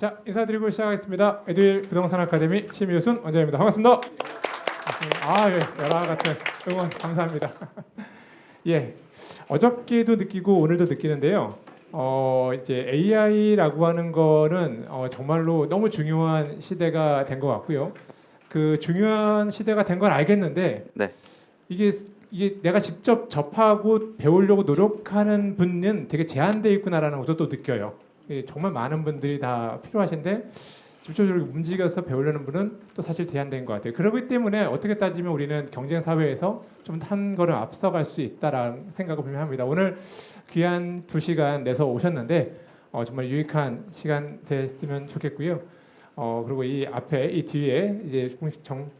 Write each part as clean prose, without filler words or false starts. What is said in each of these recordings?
자, 인사드리고 시작하겠습니다. 에듀윌 부동산 아카데미 심유순 원장입니다. 반갑습니다. 아, 예, 여러 같은 응원 감사합니다. 예, 어저께도 느끼고 오늘도 느끼는데요. 이제 AI라고 하는 거는 정말로 너무 중요한 시대가 된 것 같고요. 그 중요한 시대가 된 건 알겠는데, 네. 이게 내가 직접 접하고 배우려고 노력하는 분은 되게 제한돼 있구나라는 것도 또 느껴요. 정말 많은 분들이 다 필요하신데 직접적으로 움직여서 배우려는 분은 또 사실 제한된 것 같아요. 그렇기 때문에 어떻게 따지면 우리는 경쟁 사회에서 좀 한 걸음 앞서갈 수 있다라는 생각을 분명합니다. 오늘 귀한 2시간 내서 오셨는데 정말 유익한 시간 됐으면 좋겠고요. 그리고 이 앞에 이 뒤에 이제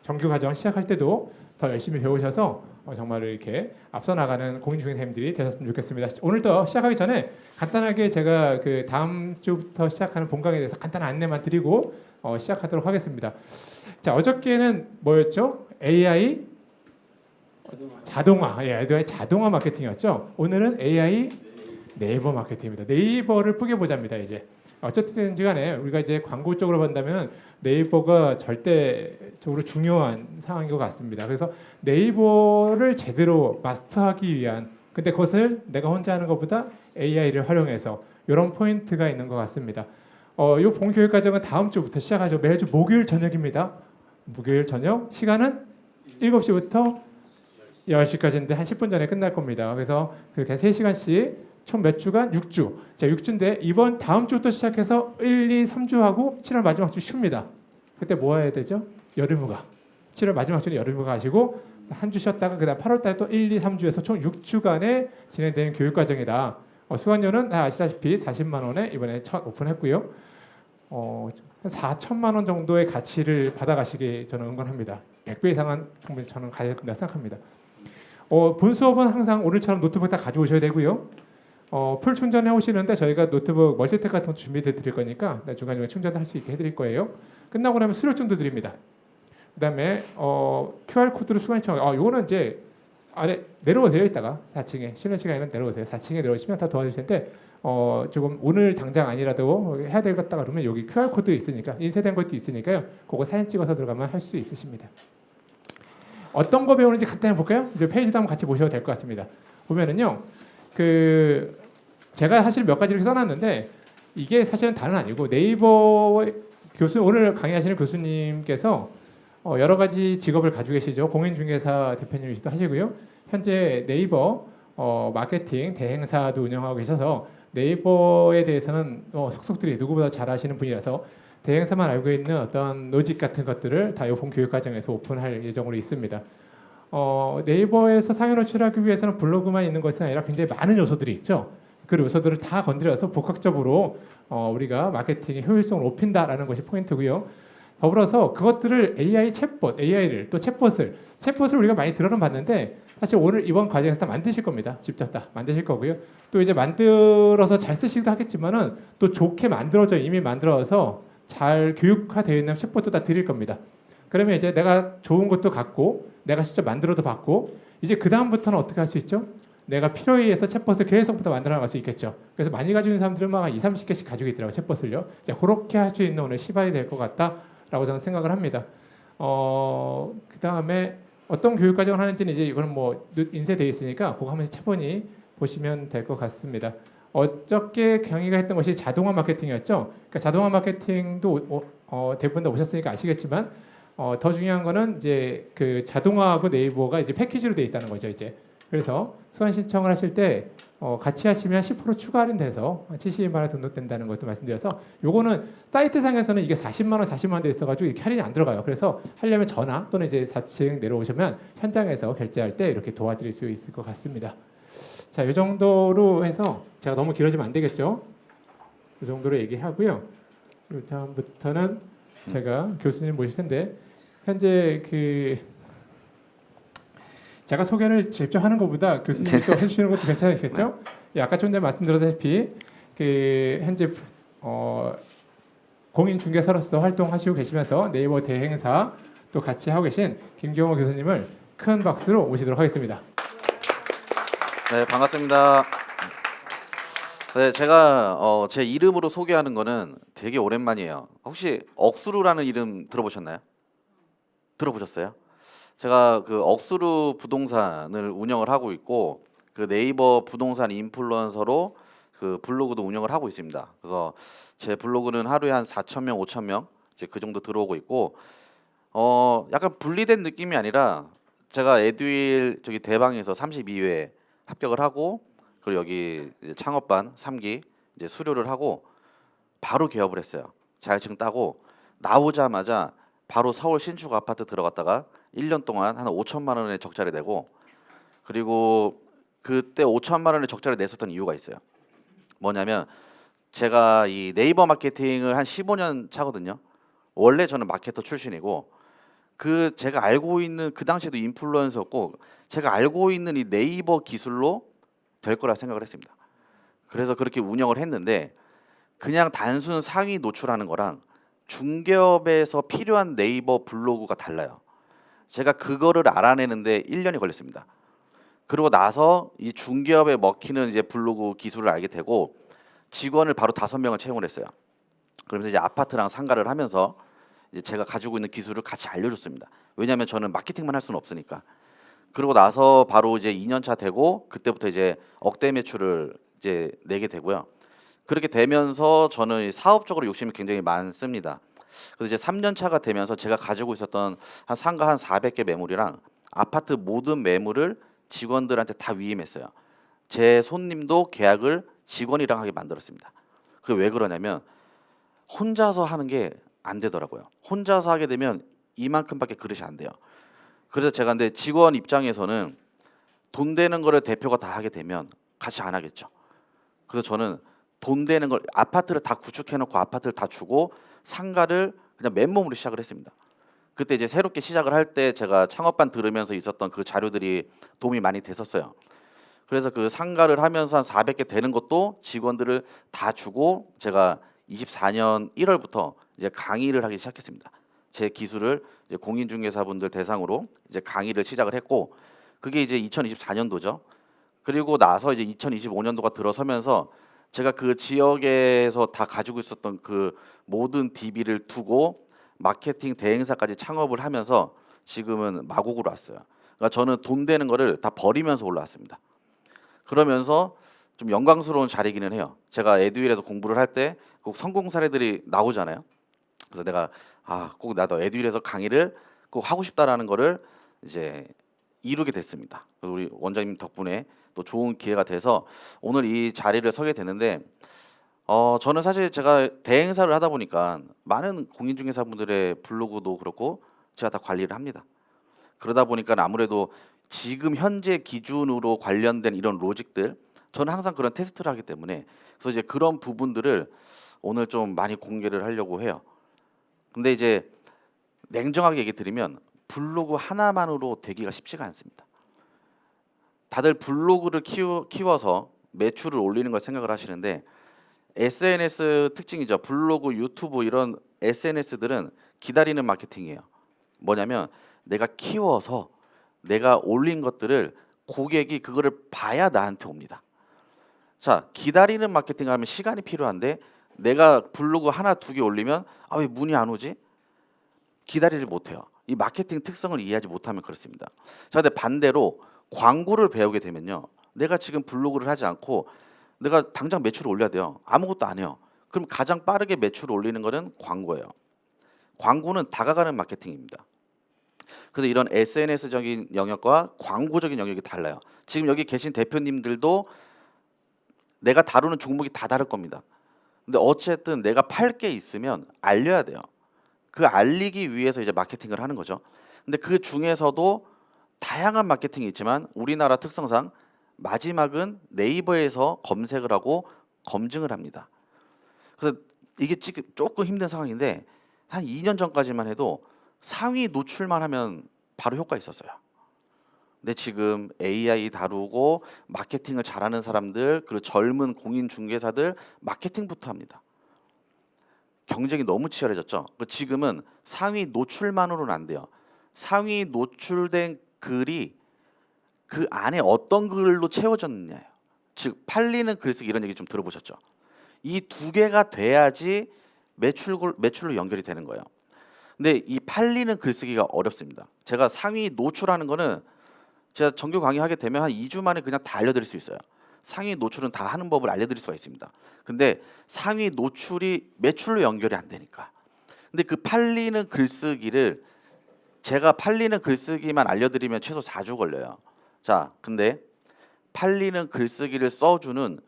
정규 과정 시작할 때도 더 열심히 배우셔서 정말 이렇게 앞서 나가는 공인중개사님들이 되셨으면 좋겠습니다. 오늘도 시작하기 전에 간단하게 제가 그 다음 주부터 시작하는 본강에 대해서 간단한 안내만 드리고 시작하도록 하겠습니다. 자, 어저께는 뭐였죠? AI 자동화, AI 자동화 마케팅이었죠. 오늘은 AI 네이버 마케팅입니다. 네이버를 뿌게 보자입니다. 이제 어쨌든지 간에 우리가 이제 광고 쪽으로 본다면 네이버가 절대적으로 중요한 상황인 것 같습니다. 그래서 네이버를 제대로 마스터하기 위한, 근데 그것을 내가 혼자 하는 것보다 AI를 활용해서 이런 포인트가 있는 것 같습니다. 이 본교육 과정은 다음 주부터 시작하죠. 매주 목요일 저녁입니다. 목요일 저녁 시간은 7시부터 10시까지인데 한 10분 전에 끝날 겁니다. 그래서 그렇게 3시간씩 총 몇 주간? 6주. 자, 6주인데 이번 다음 주부터 시작해서 1, 2, 3주 하고 7월 마지막 주 쉽니다. 그때 뭐 해야 되죠? 여름휴가. 7월 마지막 주는 여름휴가 하시고 한 주 쉬었다가 그다음 8월 달에 또 1, 2, 3주에서 총 6주간에 진행되는 교육 과정이다. 수강료는 다 아시다시피 40만 원에 이번에 첫 오픈했고요. 한 4천만 원 정도의 가치를 받아가시기 저는 응원합니다. 100배 이상은 충분히 저는 가야 된다 생각합니다. 본 수업은 항상 오늘처럼 노트북 다 가져오셔야 되고요. 풀 충전해 오시는데 저희가 노트북 멀티탭 같은 거 준비해 드릴 거니까 중간중간 충전할 수 있게 해드릴 거예요. 끝나고 나면 수료증도 드립니다. 그다음에 QR 코드로 수강 신청. 이거는 이제 아래 내려오세요. 이따가 4층에 쉬는 시간에는 내려오세요. 4층에 내려오시면 다 도와주실 텐데 조금 오늘 당장 아니라도 해야 될 것 같다 그러면 여기 QR 코드 있으니까 인쇄된 것도 있으니까요. 그거 사진 찍어서 들어가면 할 수 있으십니다. 어떤 거 배우는지 간단히 볼까요? 이제 페이지도 한번 같이 보셔도 될 것 같습니다. 보면은요. 제가 사실 몇 가지 이렇게 써놨는데 이게 사실은 다는 아니고 네이버 오늘 강의하시는 교수님께서 여러 가지 직업을 가지고 계시죠. 공인중개사 대표님이시도 하시고요. 현재 네이버 마케팅 대행사도 운영하고 계셔서 네이버에 대해서는 속속들이 누구보다 잘 아시는 분이라서 대행사만 알고 있는 어떤 로직 같은 것들을 다 본 교육 과정에서 오픈할 예정으로 있습니다. 네이버에서 상위 노출하기 위해서는 블로그만 있는 것이 아니라 굉장히 많은 요소들이 있죠. 그 요소들을 다 건드려서 복합적으로 우리가 마케팅의 효율성을 높인다라는 것이 포인트고요. 더불어서 그것들을 AI 챗봇, AI를 또 챗봇을 우리가 많이 들어는 봤는데 사실 오늘 이번 과정에서 다 만드실 겁니다. 직접 다 만드실 거고요. 또 이제 만들어서 잘 쓰시기도 하겠지만은 또 좋게 이미 만들어서 잘 교육화되어 있는 챗봇도 다 드릴 겁니다. 그러면 이제 내가 좋은 것도 갖고 내가 직접 만들어도 받고 이제 그 다음부터는 어떻게 할 수 있죠? 내가 필요에 의해서 챗봇을 계속부터 만들어 나갈 수 있겠죠. 그래서 많이 가지고 있는 사람들은 막 2, 30개씩 가지고 있더라고요. 챗봇을요. 이제 그렇게 할 수 있는 오늘 시발이 될 것 같다라고 저는 생각을 합니다. 그 다음에 어떤 교육 과정을 하는지는 이제 이거는 뭐 인쇄되어 있으니까 그거 한번 차분히 보시면 될 것 같습니다. 어저께 강의가 했던 것이 자동화 마케팅이었죠. 그러니까 자동화 마케팅도 대부분 다 오셨으니까 아시겠지만 더 중요한 거는 이제 그 자동화하고 네이버가 이제 패키지로 되어 있다는 거죠. 이제 그래서 수강 신청을 하실 때 같이 하시면 10% 추가 할인돼서 70만 원 등록된다는 것도 말씀드려서 요거는 사이트 상에서는 이게 40만 원 돼 있어가지고 이렇게 할인이 안 들어가요. 그래서 하려면 전화 또는 이제 4층 내려오시면 현장에서 결제할 때 이렇게 도와드릴 수 있을 것 같습니다. 자, 이 정도로 해서 제가 너무 길어지면 안 되겠죠. 이 정도로 얘기하고요. 다음부터는 제가 교수님 모실 텐데 현재 제가 소개를 직접 하는 것보다 교수님이 또 해주시는 것도 괜찮으시겠죠? 예, 아까 좀 전에 말씀드렸다시피 현재 공인중개사로서 활동하시고 계시면서 네이버 대행사 또 같이 하고 계신 김경호 교수님을 큰 박수로 모시도록 하겠습니다. 네, 반갑습니다. 네, 제가 제 이름으로 소개하는 거는 되게 오랜만이에요. 혹시 억수루라는 이름 들어보셨나요? 들어보셨어요? 제가 그 억수루 부동산을 운영을 하고 있고 그 네이버 부동산 인플루언서로 그 블로그도 운영을 하고 있습니다. 그래서 제 블로그는 하루에 한 4천 명, 5천 명 이제 그 정도 들어오고 있고 약간 분리된 느낌이 아니라 제가 에듀윌 저기 대방에서 32회 합격을 하고 그리고 여기 이제 창업반 3기 이제 수료를 하고 바로 개업을 했어요. 자격증 따고 나오자마자 바로 서울 신축 아파트 들어갔다가 1년 동안 한 5천만 원의 적자를 내고 그리고 그때 5천만 원의 적자를 냈었던 이유가 있어요. 뭐냐면 제가 이 네이버 마케팅을 한 15년 차거든요. 원래 저는 마케터 출신이고 그 제가 알고 있는 그 당시에도 인플루언서였고 제가 알고 있는 이 네이버 기술로 될 거라 생각을 했습니다. 그래서 그렇게 운영을 했는데 그냥 단순 상위 노출하는 거랑 중개업에서 필요한 네이버 블로그가 달라요. 제가 그거를 알아내는데 1년이 걸렸습니다. 그러고 나서 이 중개업에 먹히는 이제 블로그 기술을 알게 되고 직원을 바로 5명을 채용을 했어요. 그러면서 이제 아파트랑 상가를 하면서 이제 제가 가지고 있는 기술을 같이 알려줬습니다. 왜냐하면 저는 마케팅만 할 수는 없으니까. 그러고 나서 바로 이제 2년 차 되고 그때부터 이제 억대 매출을 이제 내게 되고요. 그렇게 되면서 저는 사업적으로 욕심이 굉장히 많습니다. 그래서 이제 3년 차가 되면서 제가 가지고 있었던 한 상가 한 400개 매물이랑 아파트 모든 매물을 직원들한테 다 위임했어요. 제 손님도 계약을 직원이랑 하게 만들었습니다. 그게 왜 그러냐면 혼자서 하는 게 안 되더라고요. 혼자서 하게 되면 이만큼밖에 그릇이 안 돼요. 그래서 제가 근데 직원 입장에서는 돈 되는 거를 대표가 다 하게 되면 같이 안 하겠죠. 그래서 저는 돈 되는 걸 아파트를 다 구축해놓고 아파트를 다 주고 상가를 그냥 맨몸으로 시작을 했습니다. 그때 이제 새롭게 시작을 할 때 제가 창업반 들으면서 있었던 그 자료들이 도움이 많이 됐었어요. 그래서 그 상가를 하면서 한 400개 되는 것도 직원들을 다 주고 제가 24년 1월부터 이제 강의를 하기 시작했습니다. 제 기술을 이제 공인중개사분들 대상으로 이제 강의를 시작을 했고 그게 이제 2024년도죠. 그리고 나서 이제 2025년도가 들어서면서 제가 그 지역에서 다 가지고 있었던 그 모든 DB를 두고 마케팅 대행사까지 창업을 하면서 지금은 마곡으로 왔어요. 그러니까 저는 돈 되는 거를 다 버리면서 올라왔습니다. 그러면서 좀 영광스러운 자리기는 해요. 제가 에듀윌에서 공부를 할 때 꼭 성공 사례들이 나오잖아요. 그래서 내가 꼭 나도 에듀윌에서 강의를 꼭 하고 싶다라는 거를 이제 이루게 됐습니다. 우리 원장님 덕분에 또 좋은 기회가 돼서 오늘 이 자리를 서게 되는데 저는 사실 제가 대행사를 하다 보니까 많은 공인중개사분들의 블로그도 그렇고 제가 다 관리를 합니다. 그러다 보니까 아무래도 지금 현재 기준으로 관련된 이런 로직들 저는 항상 그런 테스트를 하기 때문에 그래서 이제 그런 부분들을 오늘 좀 많이 공개를 하려고 해요. 근데 이제 냉정하게 얘기 드리면 블로그 하나만으로 되기가 쉽지가 않습니다. 다들 블로그를 키워서 매출을 올리는 걸 생각을 하시는데 SNS 특징이죠. 블로그, 유튜브 이런 SNS들은 기다리는 마케팅이에요. 뭐냐면 내가 키워서 내가 올린 것들을 고객이 그거를 봐야 나한테 옵니다. 자, 기다리는 마케팅을 하면 시간이 필요한데 내가 블로그 하나 두 개 올리면 왜 문이 안 오지? 기다리지 못해요. 이 마케팅 특성을 이해하지 못하면 그렇습니다. 자, 근데 반대로 광고를 배우게 되면요. 내가 지금 블로그를 하지 않고 내가 당장 매출을 올려야 돼요. 아무것도 안 해요. 그럼 가장 빠르게 매출을 올리는 거는 광고예요. 광고는 다가가는 마케팅입니다. 그래서 이런 SNS적인 영역과 광고적인 영역이 달라요. 지금 여기 계신 대표님들도 내가 다루는 종목이 다 다를 겁니다. 근데 어쨌든 내가 팔 게 있으면 알려야 돼요. 그 알리기 위해서 이제 마케팅을 하는 거죠. 근데 그 중에서도 다양한 마케팅이 있지만 우리나라 특성상 마지막은 네이버에서 검색을 하고 검증을 합니다. 그래서 이게 지금 조금 힘든 상황인데 한 2년 전까지만 해도 상위 노출만 하면 바로 효과 있었어요. 근데 지금 AI 다루고 마케팅을 잘하는 사람들 그리고 젊은 공인중개사들 마케팅부터 합니다. 경쟁이 너무 치열해졌죠. 지금은 상위 노출만으로는 안 돼요. 상위 노출된 글이 그 안에 어떤 글로 채워졌느냐예요. 즉 팔리는 글쓰기 이런 얘기 좀 들어보셨죠? 이 두 개가 돼야지 매출로 연결이 되는 거예요. 근데 이 팔리는 글쓰기가 어렵습니다. 제가 상위 노출하는 거는 제가 정규 강의하게 되면 한 2주 만에 그냥 다 알려드릴 수 있어요. 상위 노출은 다 하는 법을 알려드릴 수가 있습니다. 근데 상위 노출이 매출로 연결이 안 되니까. 근데 그 팔리는 글쓰기를 제가 팔리는 글쓰기만 알려드리면 최소 4주 걸려요. 자, 근데 팔리는 글쓰기를 써주는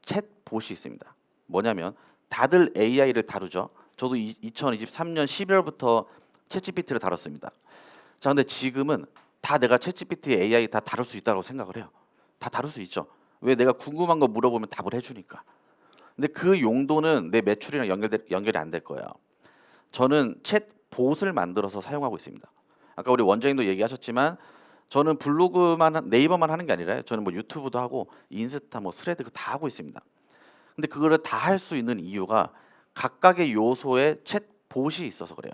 챗봇이 있습니다. 뭐냐면 다들 AI를 다루죠. 저도 2023년 12월부터 챗GPT를 다뤘습니다. 자, 근데 지금은 다 내가 챗GPT, AI 다 다룰 수 있다고 생각을 해요. 다 다룰 수 있죠. 왜? 내가 궁금한 거 물어보면 답을 해주니까. 근데 그 용도는 내 매출이랑 연결이 안 될 거예요. 저는 챗봇을 만들어서 사용하고 있습니다. 아까 우리 원장님도 얘기하셨지만 저는 블로그만 네이버만 하는 게 아니라 저는 뭐 유튜브도 하고 인스타 뭐 스레드 다 하고 있습니다. 근데 그거를 다 할 수 있는 이유가 각각의 요소에 챗봇이 있어서 그래요.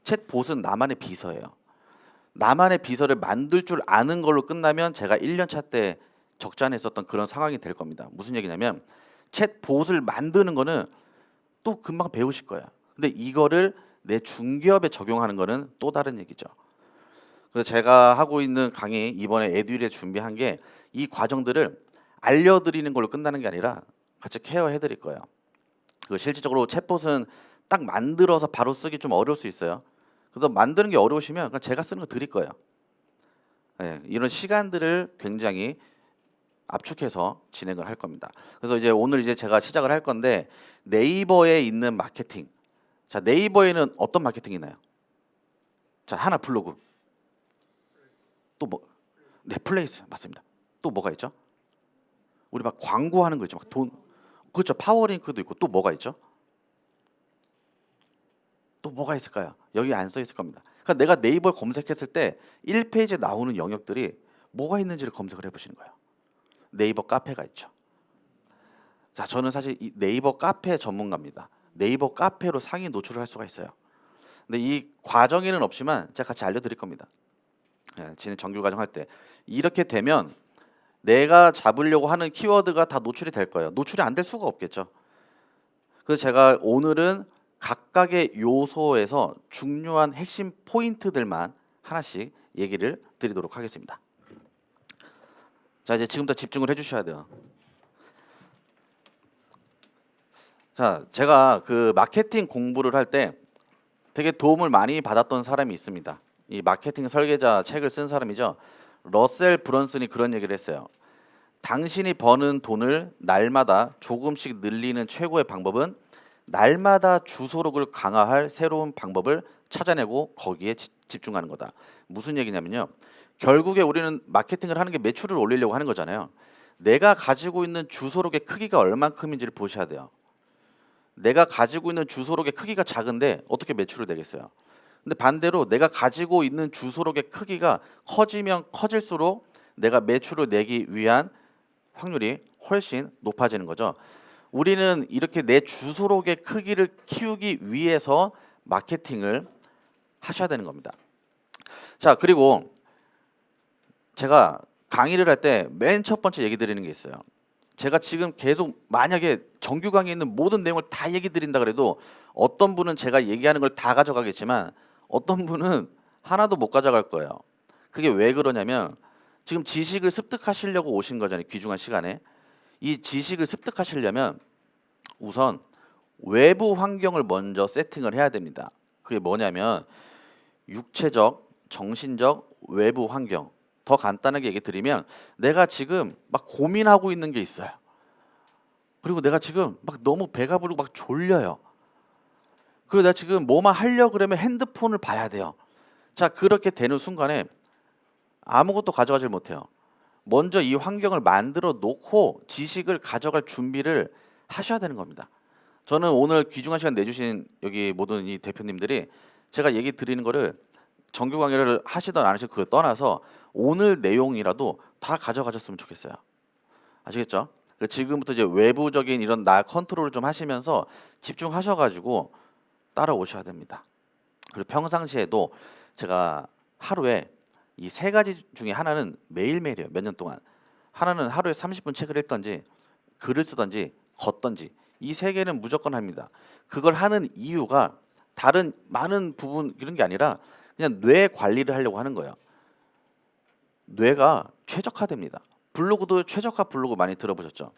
챗봇은 나만의 비서예요. 나만의 비서를 만들 줄 아는 걸로 끝나면 제가 1년 차 때 적잖했었던 그런 상황이 될 겁니다. 무슨 얘기냐면 챗봇을 만드는 거는 또 금방 배우실 거예요. 근데 이거를 내 중기업에 적용하는 거는 또 다른 얘기죠. 그래서 제가 하고 있는 강의 이번에 에듀일에 준비한 게 이 과정들을 알려드리는 걸로 끝나는 게 아니라 같이 케어해 드릴 거예요. 실질적으로 챗봇은 딱 만들어서 바로 쓰기 좀 어려울 수 있어요. 그래서 만드는 게 어려우시면 그냥 제가 쓰는 거 드릴 거예요. 네, 이런 시간들을 굉장히 압축해서 진행을 할 겁니다. 그래서 이제 오늘 이제 제가 시작을 할 건데 네이버에 있는 마케팅. 자, 네이버에는 어떤 마케팅이 있나요? 자, 하나 블로그. 또 뭐? 네, 플레이스 맞습니다. 또 뭐가 있죠? 우리 막 광고하는 거 있죠. 막 돈. 그렇죠. 파워링크도 있고 또 뭐가 있죠? 또 뭐가 있을까요? 여기 안 써 있을 겁니다. 그러니까 내가 네이버에 검색했을 때 1페이지에 나오는 영역들이 뭐가 있는지를 검색을 해보시는 거예요. 네이버 카페가 있죠. 자, 저는 사실 이 네이버 카페 전문가입니다. 네이버 카페로 상위 노출을 할 수가 있어요. 근데 이 과정에는 없지만 제가 같이 알려드릴 겁니다. 진행 정규 과정 할 때 이렇게 되면 내가 잡으려고 하는 키워드가 다 노출이 될 거예요. 노출이 안 될 수가 없겠죠. 그래서 제가 오늘은 각각의 요소에서 중요한 핵심 포인트들만 하나씩 얘기를 드리도록 하겠습니다. 자, 이제 지금부터 집중을 해주셔야 돼요. 자, 제가 그 마케팅 공부를 할 때 되게 도움을 많이 받았던 사람이 있습니다. 이 마케팅 설계자 책을 쓴 사람이죠. 러셀 브런슨이 그런 얘기를 했어요. 당신이 버는 돈을 날마다 조금씩 늘리는 최고의 방법은 날마다 주소록을 강화할 새로운 방법을 찾아내고 거기에 집중하는 거다. 무슨 얘기냐면요. 결국에 우리는 마케팅을 하는 게 매출을 올리려고 하는 거잖아요. 내가 가지고 있는 주소록의 크기가 얼만큼인지를 보셔야 돼요. 내가 가지고 있는 주소록의 크기가 작은데 어떻게 매출을 내겠어요? 근데 반대로 내가 가지고 있는 주소록의 크기가 커지면 커질수록 내가 매출을 내기 위한 확률이 훨씬 높아지는 거죠. 우리는 이렇게 내 주소록의 크기를 키우기 위해서 마케팅을 하셔야 되는 겁니다. 자, 그리고 제가 강의를 할 때 맨 첫 번째 얘기 드리는 게 있어요. 제가 지금 계속 만약에 정규 강의에 있는 모든 내용을 다 얘기 드린다 그래도 어떤 분은 제가 얘기하는 걸 다 가져가겠지만 어떤 분은 하나도 못 가져갈 거예요. 그게 왜 그러냐면 지금 지식을 습득하시려고 오신 거잖아요. 귀중한 시간에. 이 지식을 습득하시려면 우선 외부 환경을 먼저 세팅을 해야 됩니다. 그게 뭐냐면 육체적, 정신적 외부 환경. 더 간단하게 얘기 드리면 내가 지금 막 고민하고 있는 게 있어요. 그리고 내가 지금 막 너무 배가 부르고 막 졸려요. 그리고 내가 지금 뭐만 하려고 그러면 핸드폰을 봐야 돼요. 자, 그렇게 되는 순간에 아무것도 가져가질 못해요. 먼저 이 환경을 만들어 놓고 지식을 가져갈 준비를 하셔야 되는 겁니다. 저는 오늘 귀중한 시간 내주신 여기 모든 이 대표님들이 제가 얘기 드리는 거를 정규 강의를 하시든 안 하시든 그걸 떠나서 오늘 내용이라도 다 가져가셨으면 좋겠어요. 아시겠죠? 지금부터 이제 외부적인 이런 나 컨트롤을 좀 하시면서 집중하셔가지고 따라오셔야 됩니다. 그리고 평상시에도 제가 하루에 이 세 가지 중에 하나는 매일매일이에요. 몇 년 동안 하나는 하루에 30분 책을 읽던지 글을 쓰던지 걷던지 이 세 개는 무조건 합니다. 그걸 하는 이유가 다른 많은 부분 이런 게 아니라 그냥 뇌 관리를 하려고 하는 거예요. 뇌가 최적화됩니다. 블로그도 최적화 블로그 많이 들어보셨죠?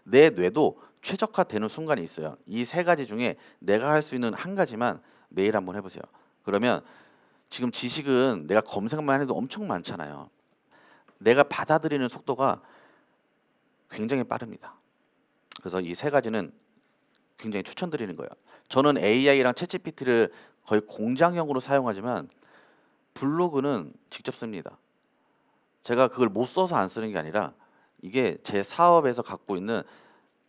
내 뇌도 최적화되는 순간이 있어요. 이 세 가지 중에 내가 할 수 있는 한 가지만 매일 한번 해보세요. 그러면 지금 지식은 내가 검색만 해도 엄청 많잖아요. 내가 받아들이는 속도가 굉장히 빠릅니다. 그래서 이 세 가지는 굉장히 추천드리는 거예요. 저는 AI랑 챗GPT를 거의 공장형으로 사용하지만 블로그는 직접 씁니다. 제가 그걸 못 써서 안 쓰는 게 아니라 이게 제 사업에서 갖고 있는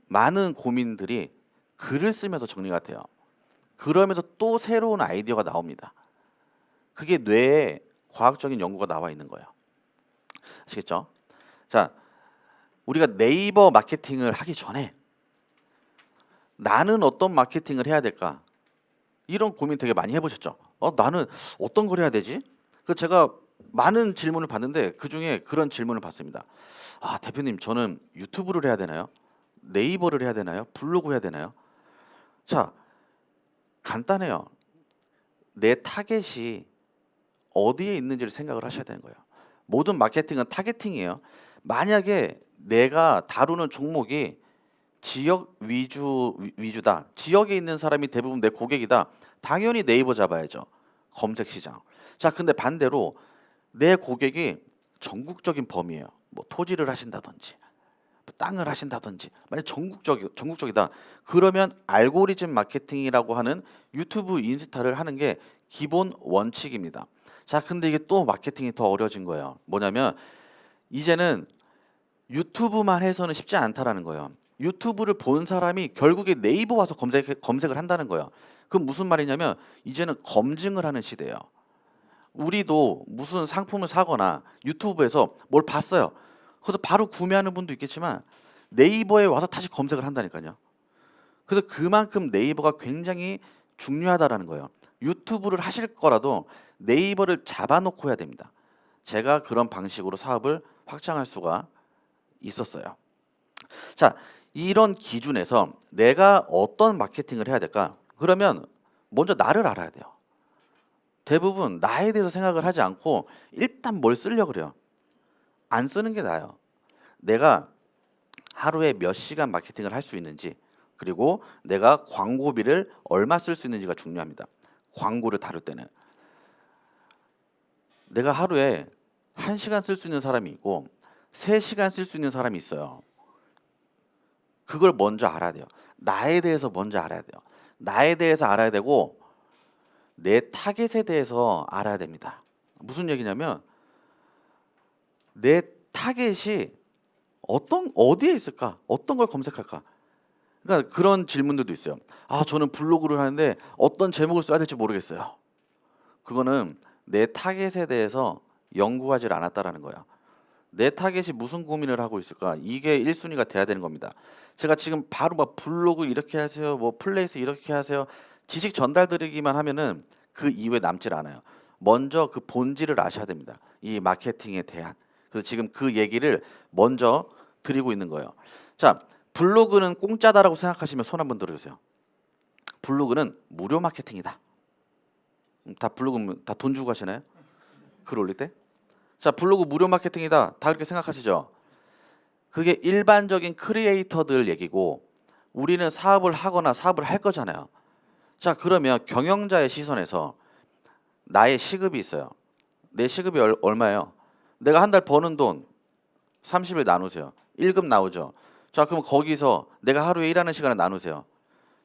많은 고민들이 글을 쓰면서 정리가 돼요. 그러면서 또 새로운 아이디어가 나옵니다. 그게 뇌에 과학적인 연구가 나와 있는 거예요. 아시겠죠? 자, 우리가 네이버 마케팅을 하기 전에 나는 어떤 마케팅을 해야 될까? 이런 고민 되게 많이 해보셨죠? 나는 어떤 걸 해야 되지? 그 제가 많은 질문을 받는데 그 중에 그런 질문을 받습니다. 대표님, 저는 유튜브를 해야 되나요? 네이버를 해야 되나요? 블로그 해야 되나요? 자, 간단해요. 내 타겟이 어디에 있는지를 생각을 하셔야 되는 거예요. 모든 마케팅은 타겟팅이에요. 만약에 내가 다루는 종목이 지역 위주다. 지역에 있는 사람이 대부분 내 고객이다. 당연히 네이버 잡아야죠. 검색 시장. 자, 근데 반대로 내 고객이 전국적인 범위예요. 뭐 토지를 하신다든지 땅을 하신다든지 만약 전국적이다. 그러면 알고리즘 마케팅이라고 하는 유튜브, 인스타를 하는 게 기본 원칙입니다. 자, 근데 이게 또 마케팅이 더 어려워진 거예요. 뭐냐면 이제는 유튜브만 해서는 쉽지 않다라는 거예요. 유튜브를 본 사람이 결국에 네이버 와서 검색을 한다는 거예요. 그건 무슨 말이냐면 이제는 검증을 하는 시대예요. 우리도 무슨 상품을 사거나 유튜브에서 뭘 봤어요. 그래서 바로 구매하는 분도 있겠지만 네이버에 와서 다시 검색을 한다니까요. 그래서 그만큼 네이버가 굉장히 중요하다라는 거예요. 유튜브를 하실 거라도 네이버를 잡아놓고 해야 됩니다. 제가 그런 방식으로 사업을 확장할 수가 있었어요. 자, 이런 기준에서 내가 어떤 마케팅을 해야 될까? 그러면 먼저 나를 알아야 돼요. 대부분 나에 대해서 생각을 하지 않고 일단 뭘 쓰려고 그래요. 안 쓰는 게 나아요. 내가 하루에 몇 시간 마케팅을 할 수 있는지, 그리고 내가 광고비를 얼마 쓸 수 있는지가 중요합니다. 광고를 다룰 때는 내가 하루에 1시간 쓸 수 있는 사람이 있고 3시간 쓸 수 있는 사람이 있어요. 그걸 먼저 알아야 돼요. 나에 대해서 먼저 알아야 돼요. 나에 대해서 알아야 되고 내 타겟에 대해서 알아야 됩니다. 무슨 얘기냐면 내 타겟이 어디에 있을까? 어떤 걸 검색할까? 그러니까 그런 질문들도 있어요. 저는 블로그를 하는데 어떤 제목을 써야 될지 모르겠어요. 그거는 내 타겟에 대해서 연구하지 않았다라는 거예요. 내 타겟이 무슨 고민을 하고 있을까? 이게 1순위가 돼야 되는 겁니다. 제가 지금 바로 막 블로그 이렇게 하세요, 뭐 플레이스 이렇게 하세요, 지식 전달드리기만 하면은 그 이후에 남질 않아요. 먼저 그 본질을 아셔야 됩니다. 이 마케팅에 대한. 그래서 지금 그 얘기를 먼저 드리고 있는 거예요. 자, 블로그는 공짜다라고 생각하시면 손 한번 들어주세요. 블로그는 무료 마케팅이다. 다 블로그 다 돈 주고 하시나요? 글 올릴 때? 자, 블로그 무료 마케팅이다. 다 그렇게 생각하시죠? 그게 일반적인 크리에이터들 얘기고 우리는 사업을 하거나 사업을 할 거잖아요. 자, 그러면 경영자의 시선에서 나의 시급이 있어요. 내 시급이 얼마예요? 내가 한 달 버는 돈 30일 나누세요. 1급 나오죠. 자, 그럼 거기서 내가 하루에 일하는 시간을 나누세요.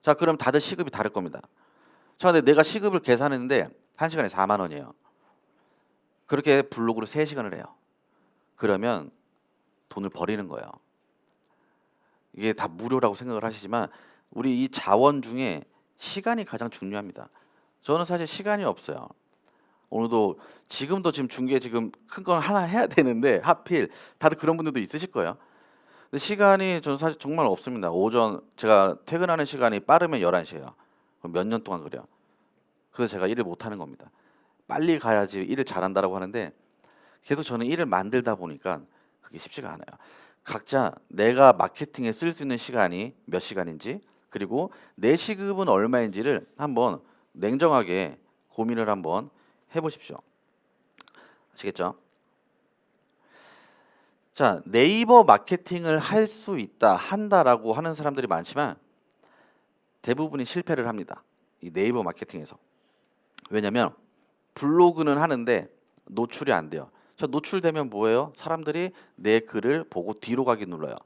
자, 그럼 다들 시급이 다를 겁니다. 자, 근데 내가 시급을 계산했는데 1시간에 4만 원이에요. 그렇게 블로그로 3시간을 해요. 그러면 돈을 버리는 거예요. 이게 다 무료라고 생각을 하시지만 우리 이 자원 중에 시간이 가장 중요합니다. 저는 사실 시간이 없어요. 오늘도 지금도 지금 중계 지금 큰 건 하나 해야 되는데 하필 다들 그런 분들도 있으실 거예요. 근데 시간이 저는 사실 정말 없습니다. 오전 제가 퇴근하는 시간이 빠르면 11시예요. 그럼 몇 년 동안 그래요. 그래서 제가 일을 못 하는 겁니다. 빨리 가야지 일을 잘한다라고 하는데 계속 저는 일을 만들다 보니까 그게 쉽지가 않아요. 각자 내가 마케팅에 쓸 수 있는 시간이 몇 시간인지, 그리고 내 시급은 얼마인지를 한번 냉정하게 고민을 한번 해보십시오. 아시겠죠? 자, 네이버 마케팅을 할 수 있다, 한다라고 하는 사람들이 많지만 대부분이 실패를 합니다. 이 네이버 마케팅에서. 왜냐면 블로그는 하는데 노출이 안 돼요. 자, 노출되면 뭐예요? 사람들이 내 글을 보고 뒤로 가기 눌러요.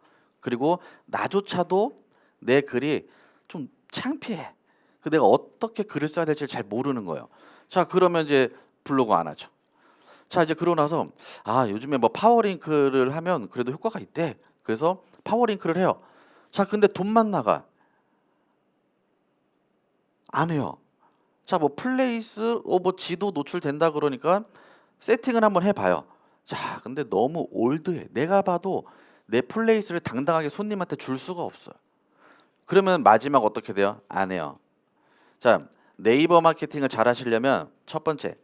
그리고 나조차도 내 글이 좀 창피해. 내가 어떻게 글을 써야 될지 잘 모르는 거예요. 자, 그러면 이제 블로그 안 하죠. 자, 이제 그러고 나서 요즘에 뭐 파워링크를 하면 그래도 효과가 있대. 그래서 파워링크를 해요. 자, 근데 돈만 나가. 안 해요. 자, 뭐 플레이스 뭐 지도 노출된다 그러니까 세팅을 한번 해봐요. 자, 근데 너무 올드해. 내가 봐도 내 플레이스를 당당하게 손님한테 줄 수가 없어요. 그러면 마지막 어떻게 돼요? 안 해요. 자, 네이버 마케팅을 잘 하시려면 첫 번째,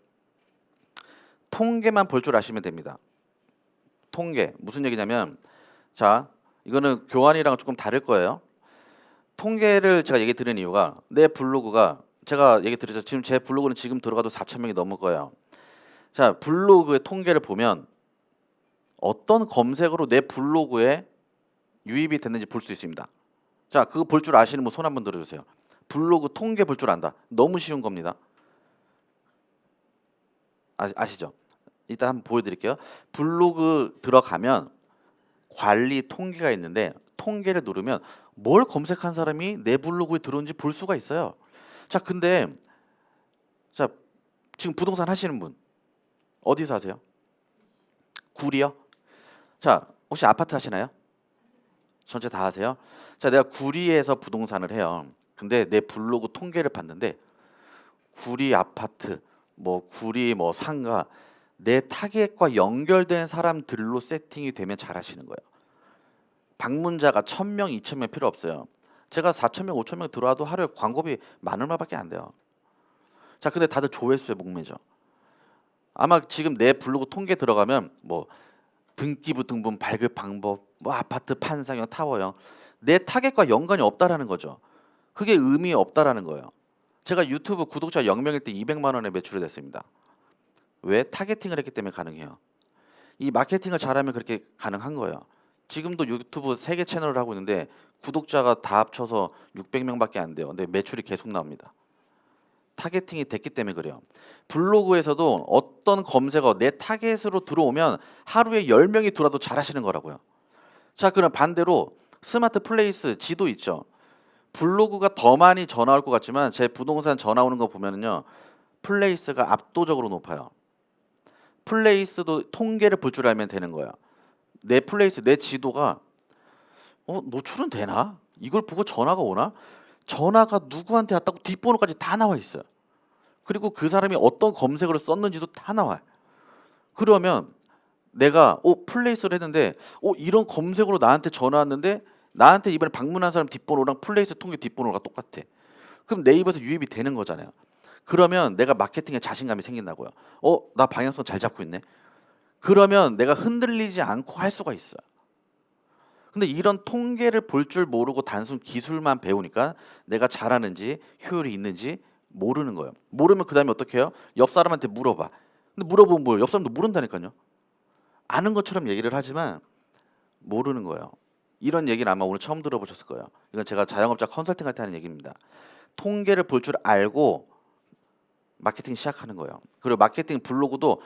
통계만 볼 줄 아시면 됩니다. 통계. 무슨 얘기냐면, 자, 이거는 교환이랑 조금 다를 거예요. 통계를 제가 얘기 드린 이유가 내 블로그가, 제가 얘기 드렸죠. 지금 제 블로그는 지금 들어가도 4,000명이 넘을 거예요. 자, 블로그의 통계를 보면 어떤 검색어로 내 블로그에 유입이 됐는지 볼 수 있습니다. 자, 그거 볼 줄 아시는 분 손 한번 들어주세요. 블로그 통계 볼 줄 안다. 너무 쉬운 겁니다. 아시죠? 이따 한번 보여드릴게요. 블로그 들어가면 관리 통계가 있는데 통계를 누르면 뭘 검색한 사람이 내 블로그에 들어온지 볼 수가 있어요. 자, 근데 자, 지금 부동산 하시는 분 어디서 하세요? 구리요? 자, 혹시 아파트 하시나요? 전체 다 하세요? 자, 내가 구리에서 부동산을 해요. 근데 내 블로그 통계를 봤는데 구리 아파트, 뭐 구리 뭐 상가, 내 타겟과 연결된 사람들로 세팅이 되면 잘 하시는 거예요. 방문자가 1,000명, 2,000명 필요 없어요. 제가 4,000명, 5,000명 들어와도 하루에 광고비 10,000원밖에 안 돼요. 자, 근데 다들 조회수에 목매죠. 아마 지금 내 블로그 통계 들어가면 뭐 등기부 등본 발급 방법, 뭐 아파트 판상형, 타워형, 내 타겟과 연관이 없다라는 거죠. 그게 의미 없다라는 거예요. 제가 유튜브 구독자 0명일 때 200만 원에 매출이 됐습니다. 왜? 타겟팅을 했기 때문에 가능해요. 이 마케팅을 잘하면 그렇게 가능한 거예요. 지금도 유튜브 3개 채널을 하고 있는데 구독자가 다 합쳐서 600명밖에 안 돼요. 근데 매출이 계속 나옵니다. 타겟팅이 됐기 때문에 그래요. 블로그에서도 어떤 검색어 내 타겟으로 들어오면 하루에 10명이 들어와도 잘하시는 거라고요. 자, 그럼 반대로 스마트 플레이스 지도 있죠. 블로그가 더 많이 전화 올 것 같지만 제 부동산 전화 오는 거 보면은요, 플레이스가 압도적으로 높아요. 플레이스도 통계를 볼 줄 알면 되는 거예요. 내 플레이스, 내 지도가 노출은 되나? 이걸 보고 전화가 오나? 전화가 누구한테 왔다고 뒷번호까지 다 나와 있어요. 그리고 그 사람이 어떤 검색어를 썼는지도 다 나와요. 그러면 내가 플레이스를 했는데 이런 검색어로 나한테 전화 왔는데 나한테 이번에 방문한 사람 뒷번호랑 플레이스 통계 뒷번호가 똑같아. 그럼 네이버에서 유입이 되는 거잖아요. 그러면 내가 마케팅에 자신감이 생긴다고요. 나 방향성 잘 잡고 있네. 그러면 내가 흔들리지 않고 할 수가 있어요. 근데 이런 통계를 볼 줄 모르고 단순 기술만 배우니까 내가 잘하는지 효율이 있는지 모르는 거예요. 모르면 그 다음에 어떻게 해요? 옆 사람한테 물어봐. 근데 물어보면 뭐예요? 옆 사람도 모른다니까요. 아는 것처럼 얘기를 하지만 모르는 거예요. 이런 얘기는 아마 오늘 처음 들어보셨을 거예요. 이건 제가 자영업자 컨설팅할 때 하는 얘기입니다. 통계를 볼 줄 알고 마케팅 시작하는 거예요. 그리고 마케팅 블로그도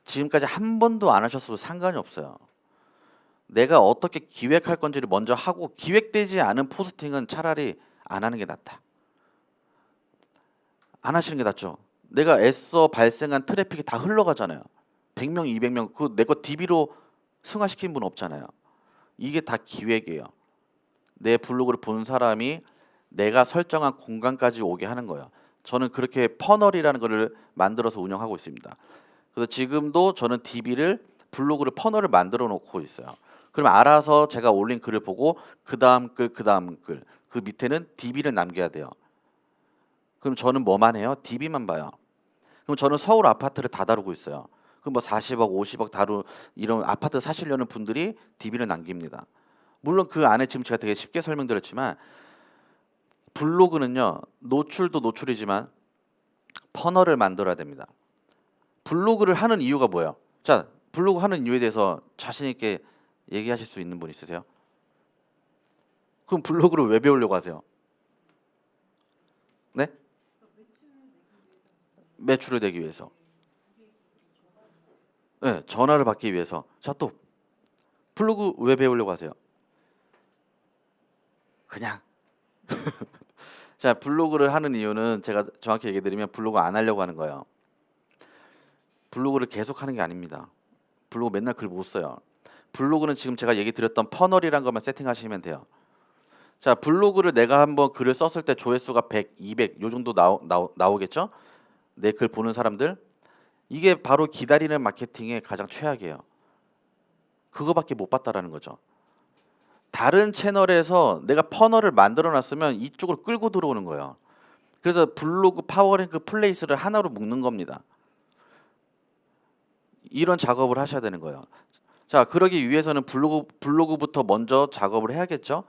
지금까지 한 번도 안 하셨어도 상관이 없어요. 내가 어떻게 기획할 건지를 먼저 하고 기획되지 않은 포스팅은 차라리 안 하는 게 낫다. 안 하시는 게 낫죠. 내가 애써 발생한 트래픽이 다 흘러가잖아요. 100명, 200명 그 내 거 DB로 승화시킨 분 없잖아요. 이게 다 기획이에요. 내 블로그를 본 사람이 내가 설정한 공간까지 오게 하는 거예요. 저는 그렇게 퍼널이라는 거를 만들어서 운영하고 있습니다. 그래서 지금도 저는 DB를 블로그를 퍼널을 만들어 놓고 있어요. 그러면 알아서 제가 올린 글을 보고 그 다음 글, 그 다음 글, 그 밑에는 DB를 남겨야 돼요. 그럼 저는 뭐만 해요? DB만 봐요. 그럼 저는 서울 아파트를 다 다루고 있어요. 그 뭐 40억, 50억 다루 이런 아파트 사시려는 분들이 DB를 남깁니다. 물론 그 안에 지금 제가 되게 쉽게 설명드렸지만 블로그는요 노출도 노출이지만 퍼널을 만들어야 됩니다. 블로그를 하는 이유가 뭐예요? 자, 블로그 하는 이유에 대해서 자신 있게 얘기하실 수 있는 분 있으세요? 그럼 블로그를 왜 배우려고 하세요? 네? 매출을 내기 위해서. 네, 전화를 받기 위해서. 자, 또 블로그 왜 배우려고 하세요? 그냥. 자, 블로그를 하는 이유는 제가 정확히 얘기 드리면 블로그 안 하려고 하는 거예요. 블로그를 계속 하는 게 아닙니다. 블로그 맨날 글 못 써요. 블로그는 지금 제가 얘기 드렸던 퍼널이란 것만 세팅하시면 돼요. 자, 블로그를 내가 한번 글을 썼을 때 조회수가 100, 200 요 정도 나오겠죠? 내 글 보는 사람들. 이게 바로 기다리는 마케팅의 가장 최악이에요. 그거밖에 못 봤다라는 거죠. 다른 채널에서 내가 퍼널을 만들어 놨으면 이쪽으로 끌고 들어오는 거예요. 그래서 블로그 파워랭크 플레이스를 하나로 묶는 겁니다. 이런 작업을 하셔야 되는 거예요. 자, 그러기 위해서는 블로그부터 먼저 작업을 해야겠죠.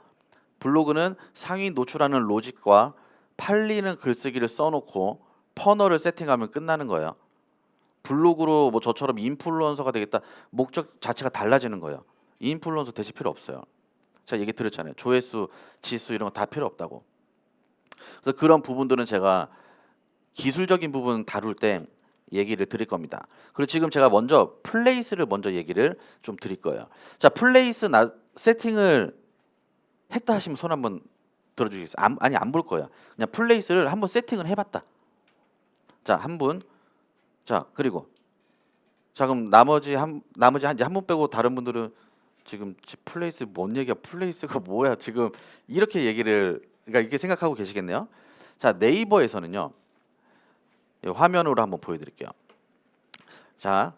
블로그는 상위 노출하는 로직과 팔리는 글쓰기를 써놓고 퍼널을 세팅하면 끝나는 거예요. 블로그로 뭐 저처럼 인플루언서가 되겠다 목적 자체가 달라지는 거예요. 인플루언서 되실 필요 없어요. 제가 얘기 드렸잖아요. 조회수, 지수 이런 거 다 필요 없다고. 그래서 그런 부분들은 제가 기술적인 부분 다룰 때 얘기를 드릴 겁니다. 그리고 지금 제가 먼저 플레이스를 먼저 얘기를 좀 드릴 거예요. 자, 플레이스 세팅을 했다 하시면 손 한번 들어주시겠어요? 아니 안 볼 거예요. 그냥 플레이스를 한번 세팅을 해봤다. 자, 한 분. 자, 그리고 자 그럼 나머지 한 분 빼고 다른 분들은 지금 플레이스 뭔 얘기야? 플레이스가 뭐야? 지금 이렇게 얘기를 그러니까 이렇게 생각하고 계시겠네요. 자, 네이버에서는요. 이 화면으로 한번 보여드릴게요. 자,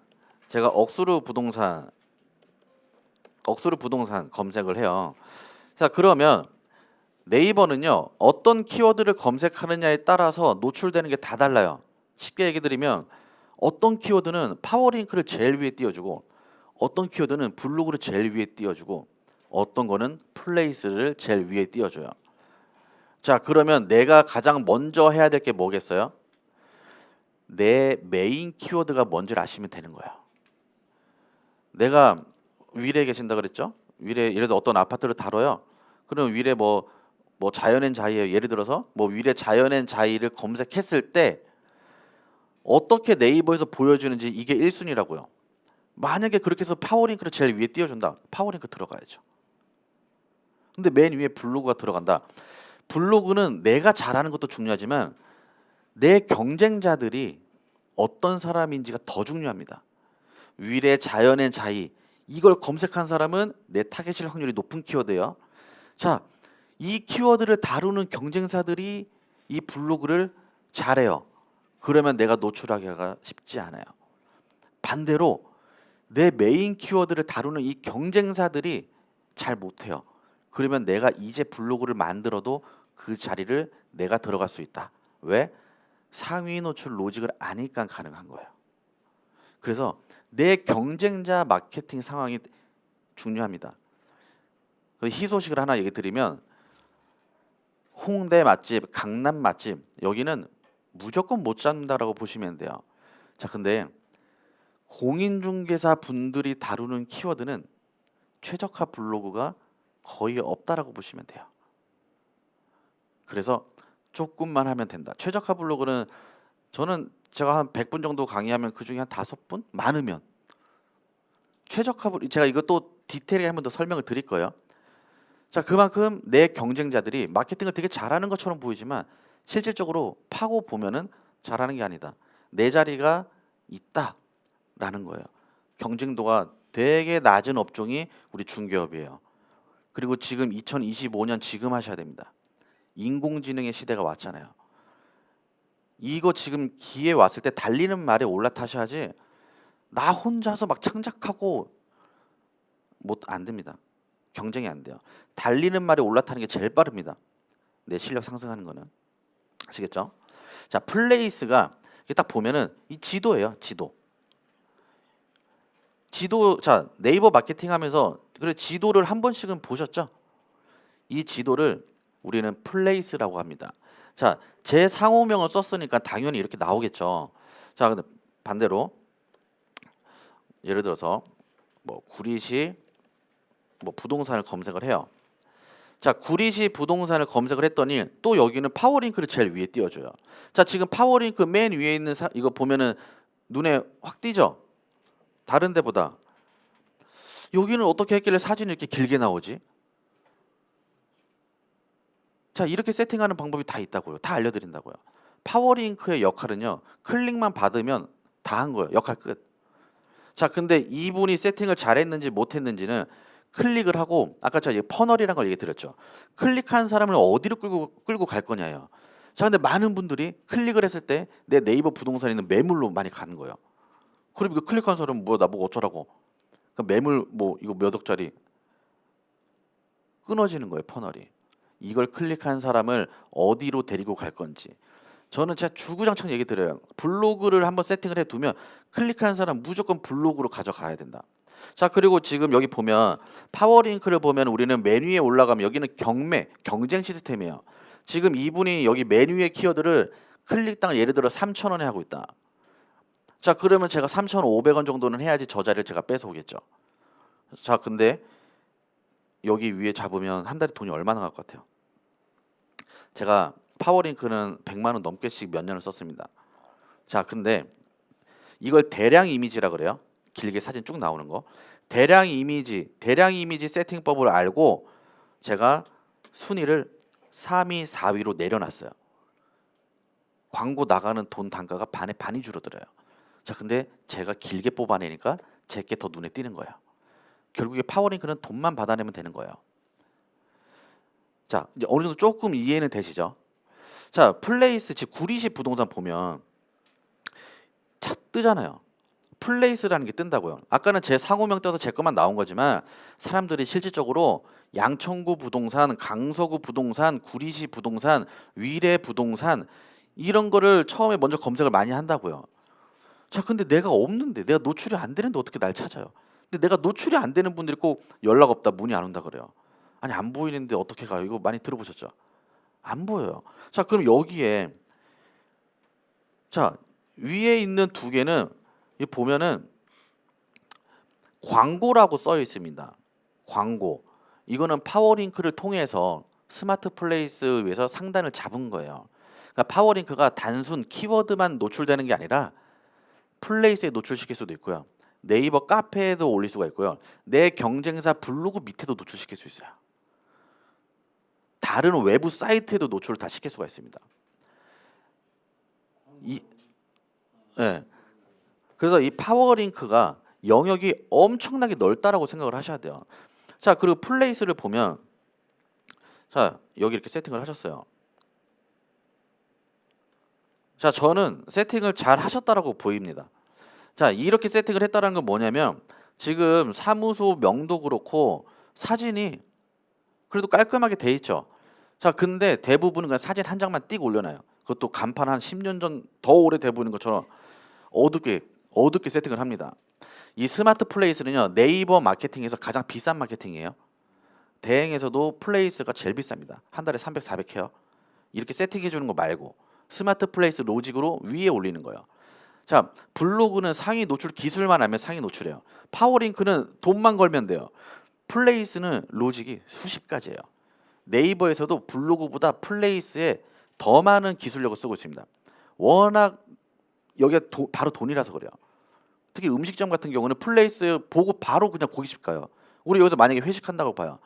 제가 억수로 부동산 검색을 해요. 자, 그러면 네이버는요 어떤 키워드를 검색하느냐에 따라서 노출되는 게 다 달라요. 쉽게 얘기 드리면 어떤 키워드는 파워링크를 제일 위에 띄워주고 어떤 키워드는 블로그를 제일 위에 띄워주고 어떤 거는 플레이스를 제일 위에 띄워줘요. 자, 그러면 내가 가장 먼저 해야 될 게 뭐겠어요? 내 메인 키워드가 뭔지를 아시면 되는 거예요. 내가 위례에 계신다 그랬죠? 위례 예를 들어 어떤 아파트를 다뤄요. 그럼 위례 뭐 자연엔 자이예요. 예를 들어서 뭐 위례 자연엔 자이를 검색했을 때 어떻게 네이버에서 보여주는지 이게 1순위라고요. 만약에 그렇게 해서 파워링크를 제일 위에 띄워준다. 파워링크 들어가야죠. 근데 맨 위에 블로그가 들어간다. 블로그는 내가 잘하는 것도 중요하지만 내 경쟁자들이 어떤 사람인지가 더 중요합니다. 위례 자연엔 자이 이걸 검색한 사람은 내 타겟일 확률이 높은 키워드예요. 자, 이 키워드를 다루는 경쟁사들이 이 블로그를 잘해요. 그러면 내가 노출하기가 쉽지 않아요. 반대로 내 메인 키워드를 다루는 이 경쟁사들이 잘 못해요. 그러면 내가 이제 블로그를 만들어도 그 자리를 내가 들어갈 수 있다. 왜? 상위 노출 로직을 아니까 가능한 거예요. 그래서 내 경쟁자 마케팅 상황이 중요합니다. 희소식을 하나 얘기 드리면 홍대 맛집, 강남 맛집 여기는 무조건 못 잡는다라고 보시면 돼요. 자, 근데 공인중개사 분들이 다루는 키워드는 최적화 블로그가 거의 없다라고 보시면 돼요. 그래서 조금만 하면 된다. 최적화 블로그는 저는 제가 한 100분 정도 강의하면 그중에 한 5분? 많으면 최적화 블로그 제가 이것도 디테일하게 한 번 더 설명을 드릴 거예요. 자, 그만큼 내 경쟁자들이 마케팅을 되게 잘하는 것처럼 보이지만 실질적으로 파고 보면은 잘하는 게 아니다. 내 자리가 있다라는 거예요. 경쟁도가 되게 낮은 업종이 우리 중개업이에요. 그리고 지금 2025년 지금 하셔야 됩니다. 인공지능의 시대가 왔잖아요. 이거 지금 기회 왔을 때 달리는 말에 올라타셔야지 나 혼자서 막 창작하고 못 안 됩니다. 경쟁이 안 돼요. 달리는 말에 올라타는 게 제일 빠릅니다. 내 실력 상승하는 거는. 아시겠죠? 자, 플레이스가 딱 보면은 이 지도예요. 지도. 지도 자 네이버 마케팅 하면서 그래 지도를 한 번씩은 보셨죠? 이 지도를 우리는 플레이스라고 합니다. 자, 제 상호명을 썼으니까 당연히 이렇게 나오겠죠. 자, 근데 반대로 예를 들어서 뭐 구리시 뭐 부동산을 검색을 해요. 자, 구리시 부동산을 검색을 했더니 또 여기는 파워링크를 제일 위에 띄워줘요. 자, 지금 파워링크 맨 위에 있는 이거 보면은 눈에 확 띄죠? 다른 데보다. 여기는 어떻게 했길래 사진이 이렇게 길게 나오지? 자, 이렇게 세팅하는 방법이 다 있다고요. 다 알려드린다고요. 파워링크의 역할은요. 클릭만 받으면 다 한 거예요. 역할 끝. 자, 근데 이분이 세팅을 잘했는지 못했는지는 클릭을 하고 아까 제가 퍼널이라는 걸 얘기 드렸죠. 클릭한 사람을 어디로 끌고 갈 거냐예요. 자, 근데 많은 분들이 클릭을 했을 때 내 네이버 부동산에 있는 매물로 많이 가는 거예요. 그럼 이거 클릭한 사람은 뭐야 나보고 어쩌라고. 그 매물 뭐 이거 몇 억짜리 끊어지는 거예요. 퍼널이. 이걸 클릭한 사람을 어디로 데리고 갈 건지. 저는 제가 주구장창 얘기 드려요. 블로그를 한번 세팅을 해두면 클릭한 사람 무조건 블로그로 가져가야 된다. 자, 그리고 지금 여기 보면 파워링크를 보면 우리는 메뉴에 올라가면 여기는 경쟁 시스템이에요. 지금 이분이 여기 메뉴의 키워드를 클릭당 예를 들어 3,000원에 하고 있다. 자, 그러면 제가 3,500원 정도는 해야지 저 자리를 제가 뺏어오겠죠. 자, 근데 여기 위에 잡으면 한 달에 돈이 얼마나 갈 것 같아요? 제가 파워링크는 100만 원 넘게씩 몇 년을 썼습니다. 자, 근데 이걸 대량 이미지라 그래요. 길게 사진 쭉 나오는 거. 대량 이미지 세팅법을 알고 제가 순위를 3위, 4위로 내려놨어요. 광고 나가는 돈 단가가 반이 줄어들어요. 자, 근데 제가 길게 뽑아내니까 제게 더 눈에 띄는 거예요. 결국에 파워링크는 돈만 받아내면 되는 거예요. 자, 이제 어느 정도 조금 이해는 되시죠? 자, 플레이스 즉 구리시 부동산 보면 자 뜨잖아요. 플레이스라는 게 뜬다고요. 아까는 제 상호명 떠서 제 것만 나온 거지만 사람들이 실질적으로 양천구 부동산, 강서구 부동산, 구리시 부동산, 위례 부동산 이런 거를 처음에 먼저 검색을 많이 한다고요. 자, 근데 내가 없는데 내가 노출이 안 되는데 어떻게 날 찾아요? 근데 내가 노출이 안 되는 분들이 꼭 연락 없다, 문의 안 온다 그래요. 아니 안 보이는데 어떻게 가요? 이거 많이 들어보셨죠? 안 보여요. 자, 그럼 여기에 자 위에 있는 두 개는 이 보면은 광고라고 써 있습니다. 광고. 이거는 파워링크를 통해서 스마트 플레이스 위해서 상단을 잡은 거예요. 그러니까 파워링크가 단순 키워드만 노출되는 게 아니라 플레이스에 노출시킬 수도 있고요. 네이버 카페에도 올릴 수가 있고요. 내 경쟁사 블로그 밑에도 노출시킬 수 있어요. 다른 외부 사이트에도 노출을 다 시킬 수가 있습니다. 네. 그래서 이 파워링크가 영역이 엄청나게 넓다라고 생각을 하셔야 돼요. 자, 그리고 플레이스를 보면 자, 여기 이렇게 세팅을 하셨어요. 자, 저는 세팅을 잘 하셨다라고 보입니다. 자, 이렇게 세팅을 했다는 건 뭐냐면 지금 사무소 명도 그렇고 사진이 그래도 깔끔하게 돼 있죠. 자, 근데 대부분은 그냥 사진 한 장만 띡 올려놔요. 그것도 간판 한 10년 전 더 오래돼 보이는 것처럼 어둡게 세팅을 합니다. 이 스마트 플레이스는요, 네이버 마케팅에서 가장 비싼 마케팅이에요. 대행에서도 플레이스가 제일 비쌉니다. 한 달에 300, 400 해요. 이렇게 세팅해 주는 거 말고 스마트 플레이스 로직으로 위에 올리는 거예요. 자, 블로그는 상위 노출 기술만 하면 상위 노출이에요. 파워링크는 돈만 걸면 돼요. 플레이스는 로직이 수십 가지예요. 네이버에서도 블로그보다 플레이스에 더 많은 기술력을 쓰고 있습니다. 워낙 여기가 바로 돈이라서 그래요. 특히 음식점 같은 경우는 플레이스 보고 바로 그냥 고깃집 가요. 우리 여기서 만약에 회식한다고 봐요.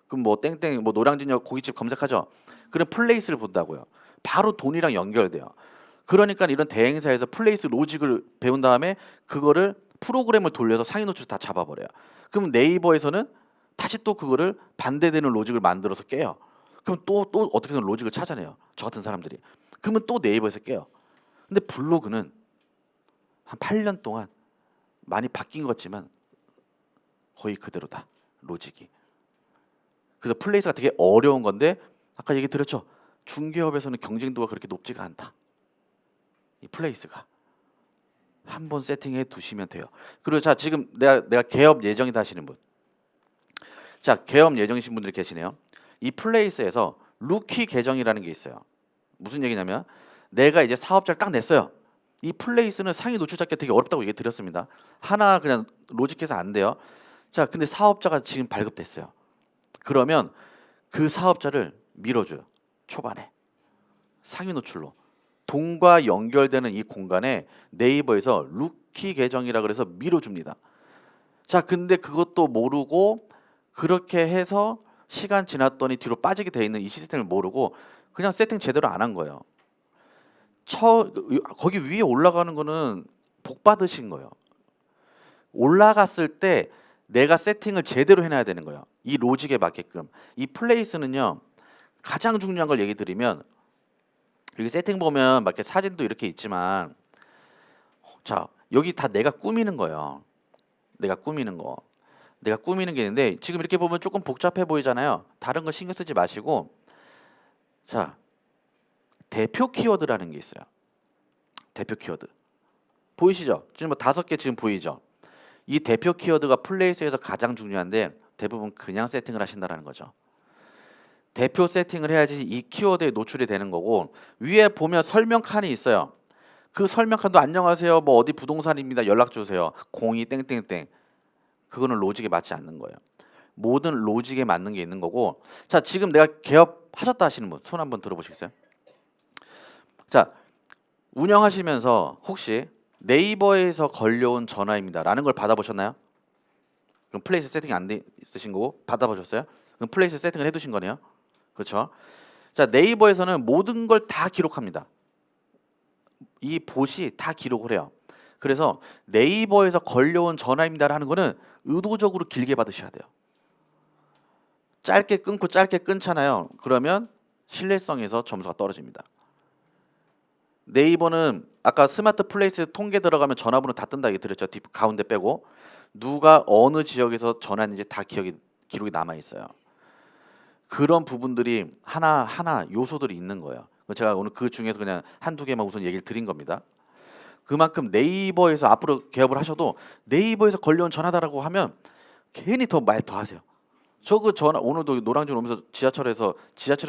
그럼 뭐 땡땡 뭐 노량진역 고깃집 검색하죠. 그럼 플레이스를 본다고요. 바로 돈이랑 연결돼요. 그러니까 이런 대행사에서 플레이스 로직을 배운 다음에 그거를 프로그램을 돌려서 상위 노출 다 잡아버려요. 그럼 네이버에서는 다시 또 그거를 반대되는 로직을 만들어서 깨요. 그럼 또 어떻게든 로직을 찾아내요. 저 같은 사람들이. 그러면 또 네이버에서 깨요. 근데 블로그는 한 8년 동안 많이 바뀐 것 같지만 거의 그대로다. 로직이. 그래서 플레이스가 되게 어려운 건데 아까 얘기 드렸죠. 중개업에서는 경쟁도가 그렇게 높지가 않다. 이 플레이스가. 한번 세팅해 두시면 돼요. 그리고 자 지금 내가 개업 예정이다 하시는 분, 자 개업 예정이신 분들이 계시네요. 이 플레이스에서 루키 계정이라는 게 있어요. 무슨 얘기냐면 내가 이제 사업자를 딱 냈어요. 이 플레이스는 상위 노출 잡기 되게 어렵다고 얘기 드렸습니다. 하나 그냥 로직해서 안 돼요. 자 근데 사업자가 지금 발급됐어요. 그러면 그 사업자를 밀어줘요. 초반에 상위 노출로 돈과 연결되는 이 공간에 네이버에서 루키 계정이라 그래서 밀어줍니다. 자 근데 그것도 모르고 그렇게 해서 시간 지났더니 뒤로 빠지게 돼 있는 이 시스템을 모르고 그냥 세팅 제대로 안 한 거예요. 거기 위에 올라가는 거는 복 받으신 거예요. 올라갔을 때 내가 세팅을 제대로 해놔야 되는 거예요. 이 로직에 맞게끔. 이 플레이스는요 가장 중요한 걸 얘기 드리면, 여기 세팅 보면 막 이렇게 사진도 이렇게 있지만, 자 여기 다 내가 꾸미는 거예요. 내가 꾸미는 거. 내가 꾸미는 게 있는데 지금 이렇게 보면 조금 복잡해 보이잖아요. 다른 거 신경 쓰지 마시고, 자 대표 키워드라는 게 있어요. 대표 키워드 보이시죠? 지금 뭐 5개 지금 보이죠? 이 대표 키워드가 플레이스에서 가장 중요한데 대부분 그냥 세팅을 하신다는 거죠. 대표 세팅을 해야지 이 키워드에 노출이 되는 거고, 위에 보면 설명 칸이 있어요. 그 설명 칸도 안녕하세요 뭐 어디 부동산입니다 연락 주세요 02 땡땡땡, 그거는 로직에 맞지 않는 거예요. 모든 로직에 맞는 게 있는 거고. 자 지금 내가 개업하셨다 하시는 분 손 한번 들어보시겠어요? 자 운영하시면서 혹시 네이버에서 걸려온 전화입니다 라는 걸 받아보셨나요? 그럼 플레이스 세팅이 안 돼 있으신 거고 받아보셨어요? 그럼 플레이스 세팅을 해두신 거네요. 그렇죠? 자 네이버에서는 모든 걸 다 기록합니다. 이 봇이 다 기록을 해요. 그래서 네이버에서 걸려온 전화입니다 라는 거는 의도적으로 길게 받으셔야 돼요. 짧게 끊고 짧게 끊잖아요. 그러면 신뢰성에서 점수가 떨어집니다. 네이버는 아까 스마트 플레이스 통계 들어가면 전화번호 다 뜬다 얘기 드렸죠. 뒷 가운데 빼고 누가 어느 지역에서 전화했는지 다 기록이 남아 있어요. 그런 부분들이 하나하나 요소들이 있는 거예요. 제가 오늘 그 중에서 그냥 한두 개만 우선 얘기를 드린 겁니다. 그만큼 네이버에서 앞으로 개업을 하셔도 네이버에서 걸려온 전화다라고 하면 괜히 더 말 더 하세요. 저 그 전화 오늘도 노량진 오면서 지하철에서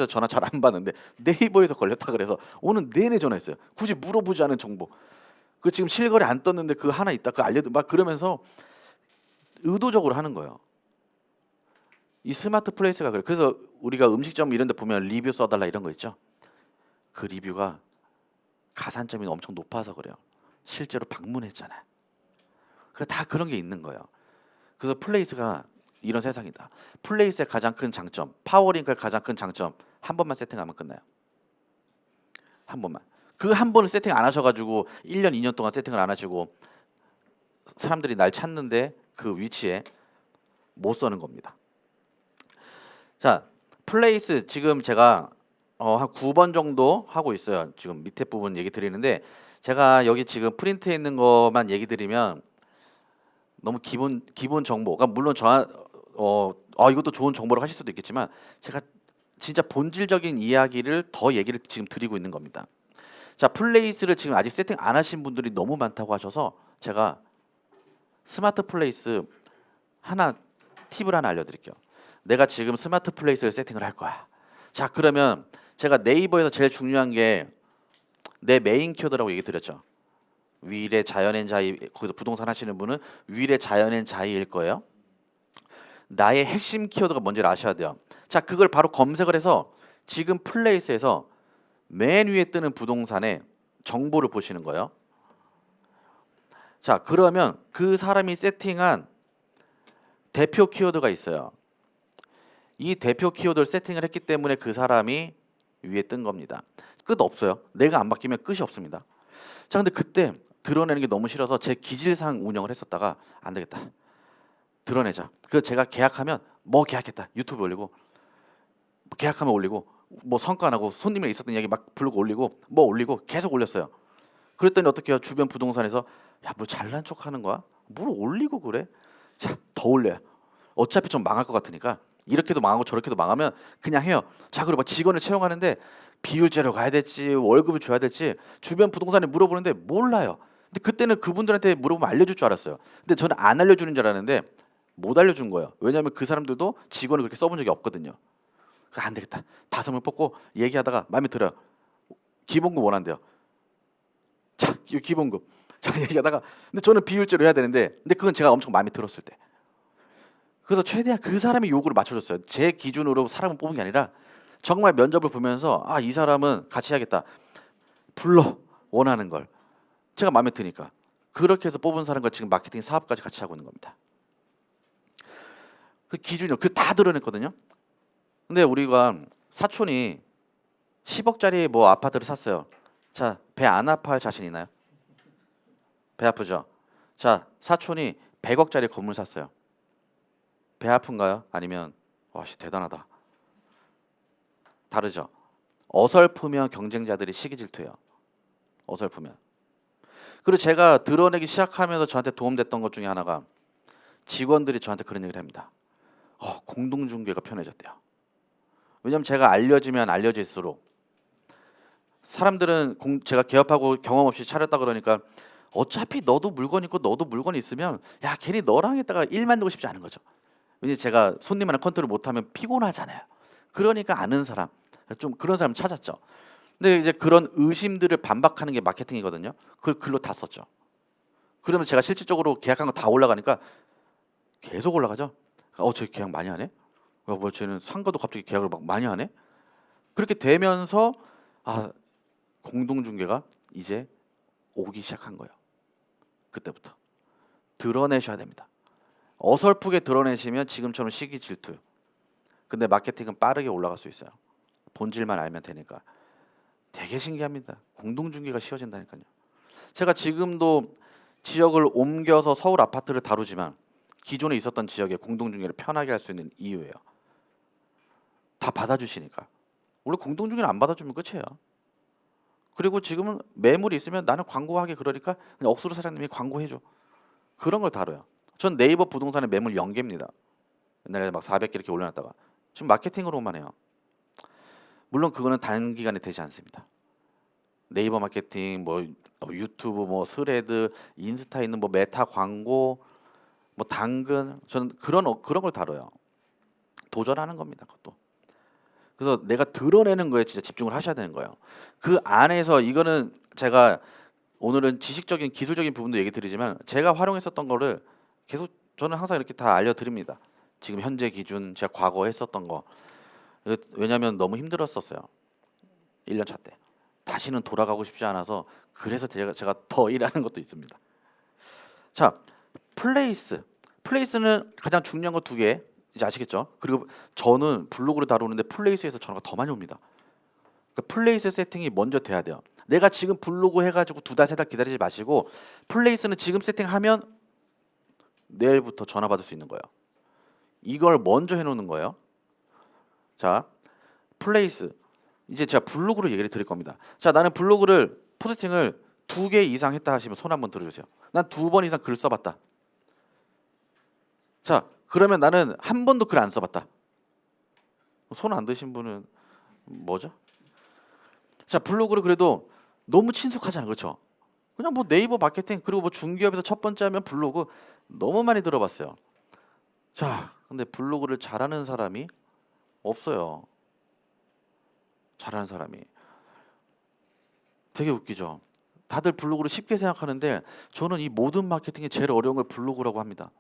전화 잘 안 받는데 네이버에서 걸렸다 그래서 오늘 내내 전화했어요. 굳이 물어보지 않은 정보. 그 지금 실거래 안 떴는데 그 하나 있다. 그 알려도 막 그러면서 의도적으로 하는 거예요. 이 스마트 플레이스가 그래. 그래서 우리가 음식점 이런 데 보면 리뷰 써달라 이런 거 있죠. 그 리뷰가 가산점이 엄청 높아서 그래요. 실제로 방문했잖아요. 그 다 그런 게 있는 거예요. 그래서 플레이스가 이런 세상이다. 플레이스의 가장 큰 장점, 파워링크의 가장 큰 장점, 한 번만 세팅하면 끝나요. 한 번만. 그 한 번을 세팅 안 하셔가지고 1년, 2년 동안 세팅을 안 하시고 사람들이 날 찾는데 그 위치에 못 서는 겁니다. 자, 플레이스 지금 제가 한 9번 정도 하고 있어요. 지금 밑에 부분 얘기 드리는데 제가 여기 지금 프린트에 있는 것만 얘기 드리면 너무 기본 정보가 물론 이것도 좋은 정보라고 하실 수도 있겠지만 제가 진짜 본질적인 이야기를 더 얘기를 지금 드리고 있는 겁니다. 자, 플레이스를 지금 아직 세팅 안 하신 분들이 너무 많다고 하셔서 제가 스마트 플레이스 팁을 하나 알려드릴게요. 내가 지금 스마트 플레이스를 세팅을 할 거야. 자, 그러면 제가 네이버에서 제일 중요한 게 내 메인 키워드라고 얘기 드렸죠. 위례 자연앤자이, 거기서 부동산 하시는 분은 위례 자연앤자이일 거예요. 나의 핵심 키워드가 뭔지를 아셔야 돼요. 자, 그걸 바로 검색을 해서 지금 플레이스에서 맨 위에 뜨는 부동산의 정보를 보시는 거예요. 자, 그러면 그 사람이 세팅한 대표 키워드가 있어요. 이 대표 키워드를 세팅을 했기 때문에 그 사람이 위에 뜬 겁니다. 끝 없어요. 내가 안 바뀌면 끝이 없습니다. 자, 근데 그때 드러내는 게 너무 싫어서 제 기질상 운영을 했었다가 안 되겠다. 드러내자. 그래서 제가 계약하면 뭐 계약했다. 유튜브 올리고 계약하면 올리고 뭐 성과 나고 손님이 있었던 이야기 막 부르고 올리고 뭐 올리고 계속 올렸어요. 그랬더니 어떻게 해요? 주변 부동산에서 야, 뭐 잘난 척하는 거야? 뭘 올리고 그래? 자, 더 올려요. 어차피 좀 망할 것 같으니까 이렇게도 망하고 저렇게도 망하면 그냥 해요. 자, 그리고 막 직원을 채용하는데 비율제로 가야 될지 월급을 줘야 될지 주변 부동산에 물어보는데 몰라요. 근데 그때는 그분들한테 물어보면 알려줄 줄 알았어요. 근데 저는 안 알려주는 줄 알았는데 못 알려준 거예요. 왜냐하면 그 사람들도 직원을 그렇게 써본 적이 없거든요. 안 되겠다. 5명 뽑고 얘기하다가 마음에 들어요. 기본급 원한대요. 자, 이 기본급. 자, 얘기하다가 근데 저는 비율제로 해야 되는데 근데 그건 제가 엄청 마음에 들었을 때. 그래서 최대한 그 사람의 요구를 맞춰줬어요. 제 기준으로 사람을 뽑은 게 아니라 정말 면접을 보면서 아, 이 사람은 같이 해야겠다. 불러 원하는 걸. 제가 마음에 드니까. 그렇게 해서 뽑은 사람과 지금 마케팅 사업까지 같이 하고 있는 겁니다. 그 기준이요. 그 다 드러냈거든요. 근데 우리가 사촌이 10억짜리 뭐 아파트를 샀어요. 자, 배 안 아파할 자신 있나요? 배 아프죠? 자, 사촌이 100억짜리 건물 샀어요. 배 아픈가요? 아니면 와씨 대단하다. 다르죠? 어설프면 경쟁자들이 시기 질투해요. 어설프면. 그리고 제가 드러내기 시작하면서 저한테 도움됐던 것 중에 하나가 직원들이 저한테 그런 얘기를 합니다. 공동중개가 편해졌대요. 왜냐하면 제가 알려지면 알려질수록 사람들은 제가 개업하고 경험 없이 차렸다 그러니까 어차피 너도 물건 있고 너도 물건 있으면 야 괜히 너랑 했다가 일 만들고 싶지 않은 거죠. 왜냐면 제가 손님이랑 컨트롤 못하면 피곤하잖아요. 그러니까 아는 사람, 좀 그런 사람 찾았죠. 근데 이제 그런 의심들을 반박하는 게 마케팅이거든요. 그걸 글로 다 썼죠. 그러면 제가 실질적으로 계약한 거 다 올라가니까 계속 올라가죠. 저 계약 많이 하네. 뭐 쟤는 상가도 갑자기 계약을 막 많이 하네. 그렇게 되면서 공동중개가 이제 오기 시작한 거예요. 그때부터 드러내셔야 됩니다. 어설프게 드러내시면 지금처럼 시기 질투. 근데 마케팅은 빠르게 올라갈 수 있어요. 본질만 알면 되니까. 되게 신기합니다. 공동중개가 쉬워진다니까요. 제가 지금도 지역을 옮겨서 서울 아파트를 다루지만 기존에 있었던 지역에 공동중개를 편하게 할 수 있는 이유예요. 다 받아주시니까. 원래 공동중개를 안 받아주면 끝이에요. 그리고 지금은 매물이 있으면 나는 광고하기 그러니까 그냥 억수로 사장님이 광고해줘. 그런 걸 다뤄요. 전 네이버 부동산의 매물 연계입니다. 옛날에 막 400개 이렇게 올려놨다가 지금 마케팅으로만 해요. 물론 그거는 단기간에 되지 않습니다. 네이버 마케팅, 뭐 유튜브, 뭐 스레드, 인스타 있는 뭐 메타 광고, 뭐 당근, 저는 그런 걸 다뤄요. 도전하는 겁니다. 그것도. 그래서 내가 드러내는 거에 진짜 집중을 하셔야 되는 거예요. 그 안에서 이거는 제가 오늘은 지식적인 기술적인 부분도 얘기 드리지만 제가 활용했었던 거를 계속 저는 항상 이렇게 다 알려드립니다. 지금 현재 기준 제가 과거 했었던 거. 왜냐하면 너무 힘들었었어요. 1년 차 때. 다시는 돌아가고 싶지 않아서 그래서 제가 더 일하는 것도 있습니다. 자, 플레이스는 가장 중요한 거 2개 이제 아시겠죠? 그리고 저는 블로그를 다루는데 플레이스에서 전화가 더 많이 옵니다. 그러니까 플레이스 세팅이 먼저 돼야 돼요. 내가 지금 블로그 해가지고 2달 3달 기다리지 마시고 플레이스는 지금 세팅하면 내일부터 전화 받을 수 있는 거예요. 이걸 먼저 해놓는 거예요. 자, 플레이스 이제 제가 블로그로 얘기를 드릴 겁니다. 자, 나는 블로그를 포스팅을 2개 이상 했다 하시면 손 한번 들어주세요. 난 2번 이상 글 써봤다. 자, 그러면 나는 한 번도 글 안 써봤다. 손 안 드신 분은 뭐죠? 자, 블로그를 그래도 너무 친숙하잖아요, 그렇죠? 그냥 뭐 네이버 마케팅 그리고 뭐 중기업에서 첫 번째 하면 블로그 너무 많이 들어봤어요. 자, 근데 블로그를 잘하는 사람이 없어요. 잘하는 사람이. 되게 웃기죠. 다들 블로그를 쉽게 생각하는데 저는 이 모든 마케팅이 제일 어려운 걸 블로그라고 합니다.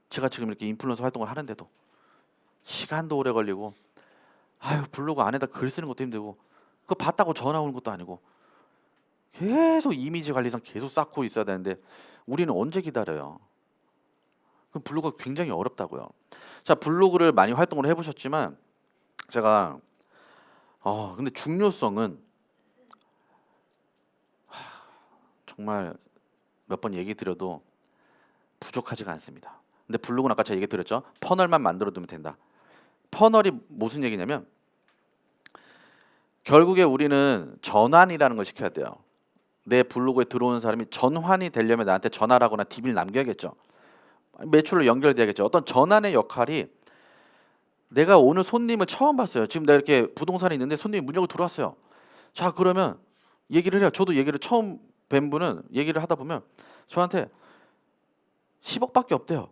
제가 지금 이렇게 인플루언서 활동을 하는데도 시간도 오래 걸리고 블로그 안에다 글 쓰는 것도 힘들고 그거 봤다고 전화 오는 것도 아니고 계속 이미지 관리상 계속 쌓고 있어야 되는데 우리는 언제 기다려요? 그럼 블로그가 굉장히 어렵다고요. 자, 블로그를 많이 활동을 해보셨지만 제가 근데 중요성은 정말 몇 번 얘기 드려도 부족하지가 않습니다. 근데 블로그는 아까 제가 얘기 드렸죠. 퍼널만 만들어 두면 된다. 퍼널이 무슨 얘기냐면 결국에 우리는 전환이라는 걸 시켜야 돼요. 내 블로그에 들어오는 사람이 전환이 되려면 나한테 전화를 하거나 DB를 남겨야겠죠. 매출로 연결돼야겠죠. 어떤 전환의 역할이 내가 오늘 손님을 처음 봤어요. 지금 내가 이렇게 부동산에 있는데 손님이 문 열고 들어왔어요. 자, 그러면 얘기를 해요. 저도 얘기를 처음 뵌 분은 얘기를 하다 보면 저한테 10억밖에 없대요.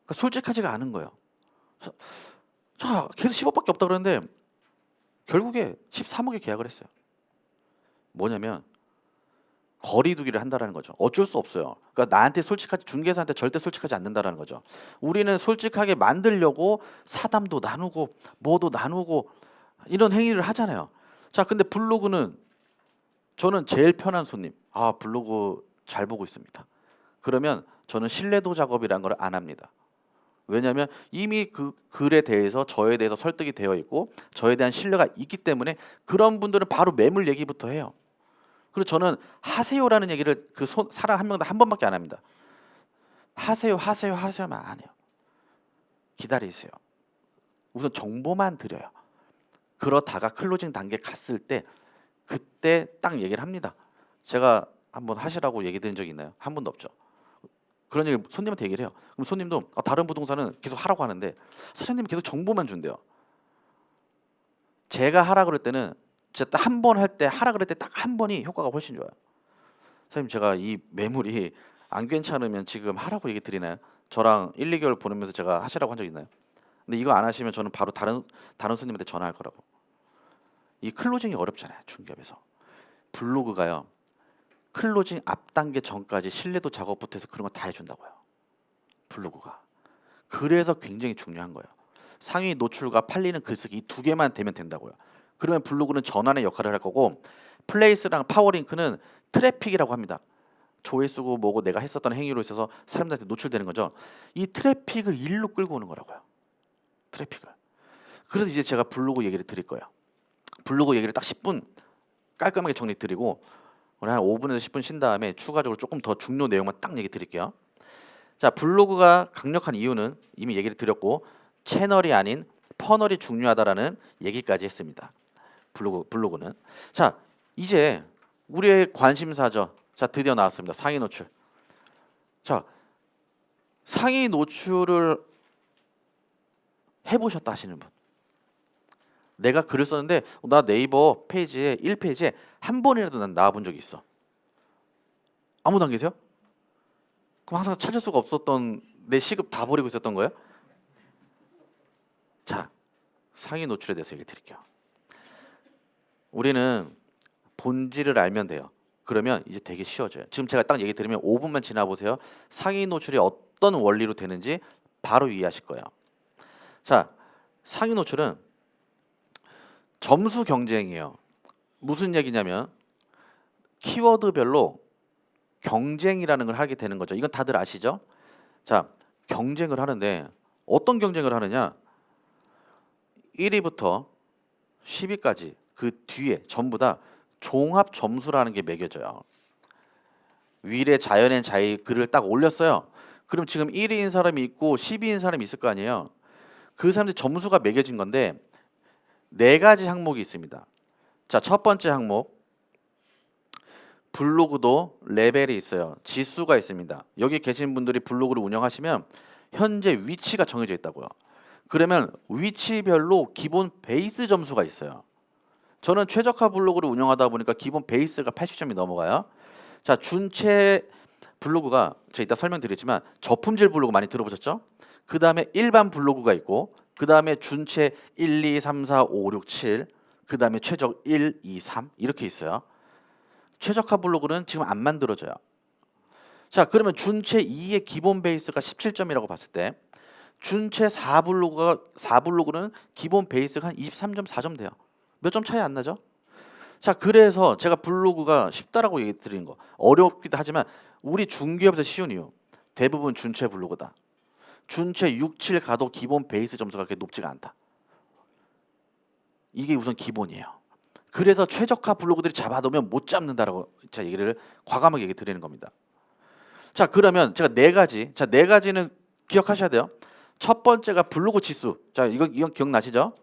그러니까 솔직하지가 않은 거예요. 자, 계속 10억밖에 없다 그러는데 결국에 13억에 계약을 했어요. 뭐냐면 거리두기를 한다라는 거죠. 어쩔 수 없어요. 그러니까 나한테 솔직하지, 중개사한테 절대 솔직하지 않는다라는 거죠. 우리는 솔직하게 만들려고 사담도 나누고 뭐도 나누고 이런 행위를 하잖아요. 자, 근데 블로그는 저는 제일 편한 손님. 아, 블로그 잘 보고 있습니다. 그러면 저는 신뢰도 작업이라는 걸 안 합니다. 왜냐하면 이미 그 글에 대해서 저에 대해서 설득이 되어 있고 저에 대한 신뢰가 있기 때문에 그런 분들은 바로 매물 얘기부터 해요. 그리고 저는 하세요라는 얘기를 그 사람 한 명당 한 번밖에 안 합니다. 하세요, 하세요, 하세요만 안 해요. 기다리세요. 우선 정보만 드려요. 그러다가 클로징 단계 갔을 때 그때 딱 얘기를 합니다. 제가 한번 하시라고 얘기 드린 적이 있나요? 한 번도 없죠. 그런 얘기 손님한테 얘기를 해요. 그럼 손님도 다른 부동산은 계속 하라고 하는데 사장님이 계속 정보만 준대요. 제가 하라 그럴 때는 진짜 한 번 할 때 하라 그럴 때 딱 한 번이 효과가 훨씬 좋아요. 선생님, 제가 이 매물이 안 괜찮으면 지금 하라고 얘기 드리나요? 저랑 1, 2개월 보내면서 제가 하시라고 한 적 있나요? 근데 이거 안 하시면 저는 바로 다른 손님한테 전화할 거라고. 이 클로징이 어렵잖아요, 중개업에서. 블로그가요, 클로징 앞 단계 전까지 신뢰도 작업부터 해서 그런 거 다 해준다고요. 블로그가. 그래서 굉장히 중요한 거예요. 상위 노출과 팔리는 글쓰기 이 두 개만 되면 된다고요. 그러면 블로그는 전환의 역할을 할 거고 플레이스랑 파워링크는 트래픽이라고 합니다. 조회수고 뭐고 내가 했었던 행위로 있어서 사람들한테 노출되는 거죠. 이 트래픽을 일로 끌고 오는 거라고요. 트래픽을. 그래서 이제 제가 블로그 얘기를 드릴 거예요. 블로그 얘기를 딱 10분 깔끔하게 정리 드리고 한 5분에서 10분 쉰 다음에 추가적으로 조금 더 중요 내용만 딱 얘기 드릴게요. 자, 블로그가 강력한 이유는 이미 얘기를 드렸고 채널이 아닌 퍼널이 중요하다라는 얘기까지 했습니다. 블로그는. 자, 이제 우리의 관심사죠. 자, 드디어 나왔습니다. 상위 노출. 자, 상위 노출을 해보셨다 하시는 분. 내가 글을 썼는데 나 네이버 페이지에 1페이지에 한 번이라도 난 나와본 적이 있어. 아무도 안 계세요? 그럼 항상 찾을 수가 없었던 내 시급 다 버리고 있었던 거예요? 자, 상위 노출에 대해서 얘기 드릴게요. 우리는 본질을 알면 돼요. 그러면 이제 되게 쉬워져요. 지금 제가 딱 얘기 드리면 5분만 지나보세요. 상위 노출이 어떤 원리로 되는지 바로 이해하실 거예요. 자, 상위 노출은 점수 경쟁이에요. 무슨 얘기냐면 키워드별로 경쟁이라는 걸 하게 되는 거죠. 이건 다들 아시죠? 자, 경쟁을 하는데 어떤 경쟁을 하느냐? 1위부터 10위까지 그 뒤에 전부 다 종합 점수라는 게 매겨져요. 위례 자연의 자의 글을 딱 올렸어요. 그럼 지금 1위인 사람이 있고 10위인 사람이 있을 거 아니에요. 그 사람들 점수가 매겨진 건데 4가지 항목이 있습니다. 자, 첫 번째 항목, 블로그도 레벨이 있어요. 지수가 있습니다. 여기 계신 분들이 블로그를 운영하시면 현재 위치가 정해져 있다고요. 그러면 위치별로 기본 베이스 점수가 있어요. 저는 최적화 블로그를 운영하다 보니까 기본 베이스가 80점이 넘어가요. 자, 준체 블로그가 제가 이따 설명드리지만 저품질 블로그 많이 들어보셨죠? 그 다음에 일반 블로그가 있고 그 다음에 준체 1, 2, 3, 4, 5, 6, 7 그 다음에 최적 1, 2, 3 이렇게 있어요. 최적화 블로그는 지금 안 만들어져요. 자, 그러면 준체 2의 기본 베이스가 17점이라고 봤을 때 준체 4블로그는 기본 베이스가 한 23.4점 돼요. 몇 점 차이 안 나죠? 자, 그래서 제가 블로그가 쉽다라고 얘기 드리는 거 어렵기도 하지만 우리 중개업에서 쉬운 이유 대부분 준체 블로그다. 준체 6, 7 가도 기본 베이스 점수가 그렇게 높지가 않다. 이게 우선 기본이에요. 그래서 최적화 블로그들이 잡아놓으면 못 잡는다라고 제가 얘기를 과감하게 얘기 드리는 겁니다. 자, 그러면 제가 4가지, 자, 4가지는 기억하셔야 돼요. 첫 번째가 블로그 지수. 자, 이건 기억나시죠?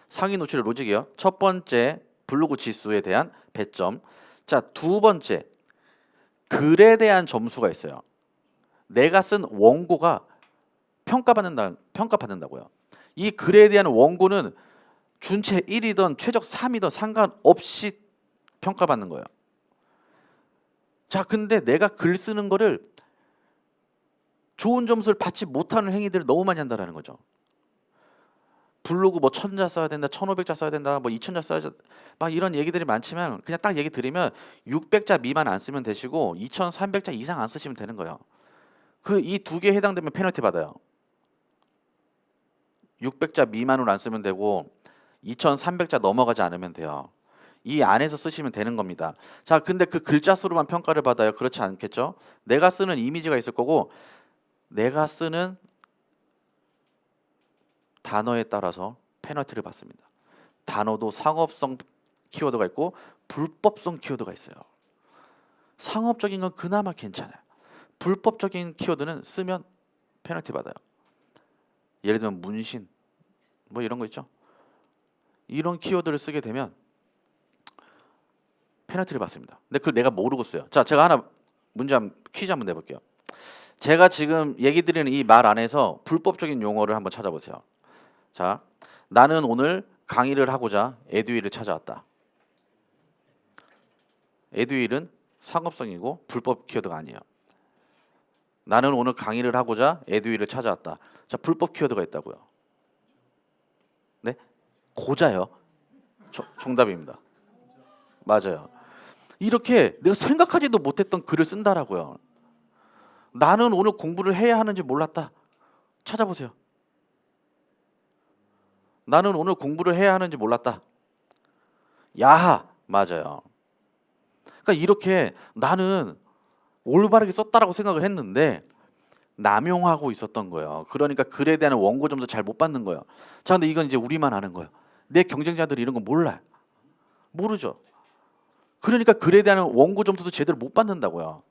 상위 노출의 로직이요. 첫 번째 블로그 지수에 대한 배점. 자, 두 번째 글에 대한 점수가 있어요. 내가 쓴 원고가 평가받는다고요. 이 글에 대한 원고는 준체 1이든 최적 3이든 상관없이 평가받는 거예요. 자, 근데 내가 글 쓰는 거를 좋은 점수를 받지 못하는 행위들을 너무 많이 한다라는 거죠. 블로그 뭐 1000자 써야 된다, 1500자 써야 된다, 뭐 2000자 써야 된다, 막 이런 얘기들이 많지만 그냥 딱 얘기 드리면 600자 미만 안 쓰면 되시고 2300자 이상 안 쓰시면 되는 거예요. 그 이 두 개에 해당되면 페널티 받아요. 600자 미만으로 안 쓰면 되고 2300자 넘어가지 않으면 돼요. 이 안에서 쓰시면 되는 겁니다. 자, 근데 그 글자 수로만 평가를 받아요? 그렇지 않겠죠? 내가 쓰는 이미지가 있을 거고 내가 쓰는 단어에 따라서 페널티를 받습니다. 단어도 상업성 키워드가 있고 불법성 키워드가 있어요. 상업적인 건 그나마 괜찮아요. 불법적인 키워드는 쓰면 페널티 받아요. 예를 들면 문신 뭐 이런 거 있죠. 이런 키워드를 쓰게 되면 페널티를 받습니다. 근데 그걸 내가 모르고 써요. 자, 제가 하나 퀴즈 한번 내볼게요. 제가 지금 얘기 드리는 이 말 안에서 불법적인 용어를 한번 찾아보세요. 자, 나는 오늘 강의를 하고자 에듀윌을 찾아왔다. 에듀윌은 상업성이고 불법 키워드가 아니에요. 나는 오늘 강의를 하고자 에듀윌을 찾아왔다. 자, 불법 키워드가 있다고요. 네? 고자요. 정답입니다. 맞아요. 이렇게 내가 생각하지도 못했던 글을 쓴다라고요. 나는 오늘 공부를 해야 하는지 몰랐다. 찾아보세요. 나는 오늘 공부를 해야 하는지 몰랐다. 야하. 맞아요. 그러니까 이렇게 나는 올바르게 썼다라고 생각을 했는데 남용하고 있었던 거예요. 그러니까 글에 대한 원고 점수 잘 못 받는 거예요. 자, 근데 이건 이제 우리만 아는 거예요. 내 경쟁자들이 이런 거 몰라요. 모르죠. 그러니까 글에 대한 원고 점수도 제대로 못 받는다고요.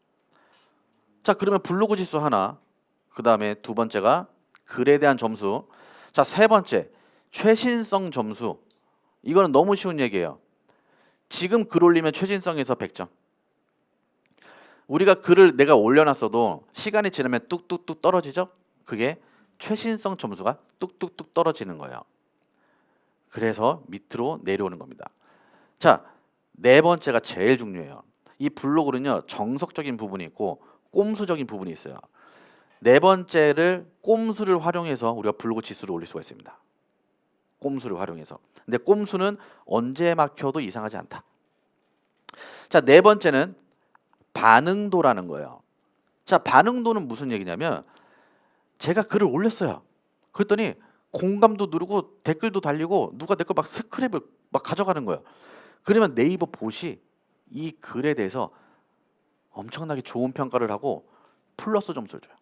자, 그러면 블로그 지수 하나, 그 다음에 두 번째가 글에 대한 점수. 자, 세 번째 최신성 점수. 이거는 너무 쉬운 얘기예요. 지금 글 올리면 최신성에서 100점. 우리가 글을 내가 올려놨어도 시간이 지나면 뚝뚝뚝 떨어지죠. 그게 최신성 점수가 뚝뚝뚝 떨어지는 거예요. 그래서 밑으로 내려오는 겁니다. 자, 네 번째가 제일 중요해요. 이 블로그는요, 정석적인 부분이 있고 꼼수적인 부분이 있어요. 네 번째를 꼼수를 활용해서 우리가 블로그 지수를 올릴 수가 있습니다. 꼼수를 활용해서. 근데 꼼수는 언제 막혀도 이상하지 않다. 자, 네 번째는 반응도라는 거예요. 자, 반응도는 무슨 얘기냐면 제가 글을 올렸어요. 그랬더니 공감도 누르고 댓글도 달리고 누가 내 거 막 스크랩을 막 가져가는 거예요. 그러면 네이버 봇이 이 글에 대해서 엄청나게 좋은 평가를 하고 플러스 점수를 줘요.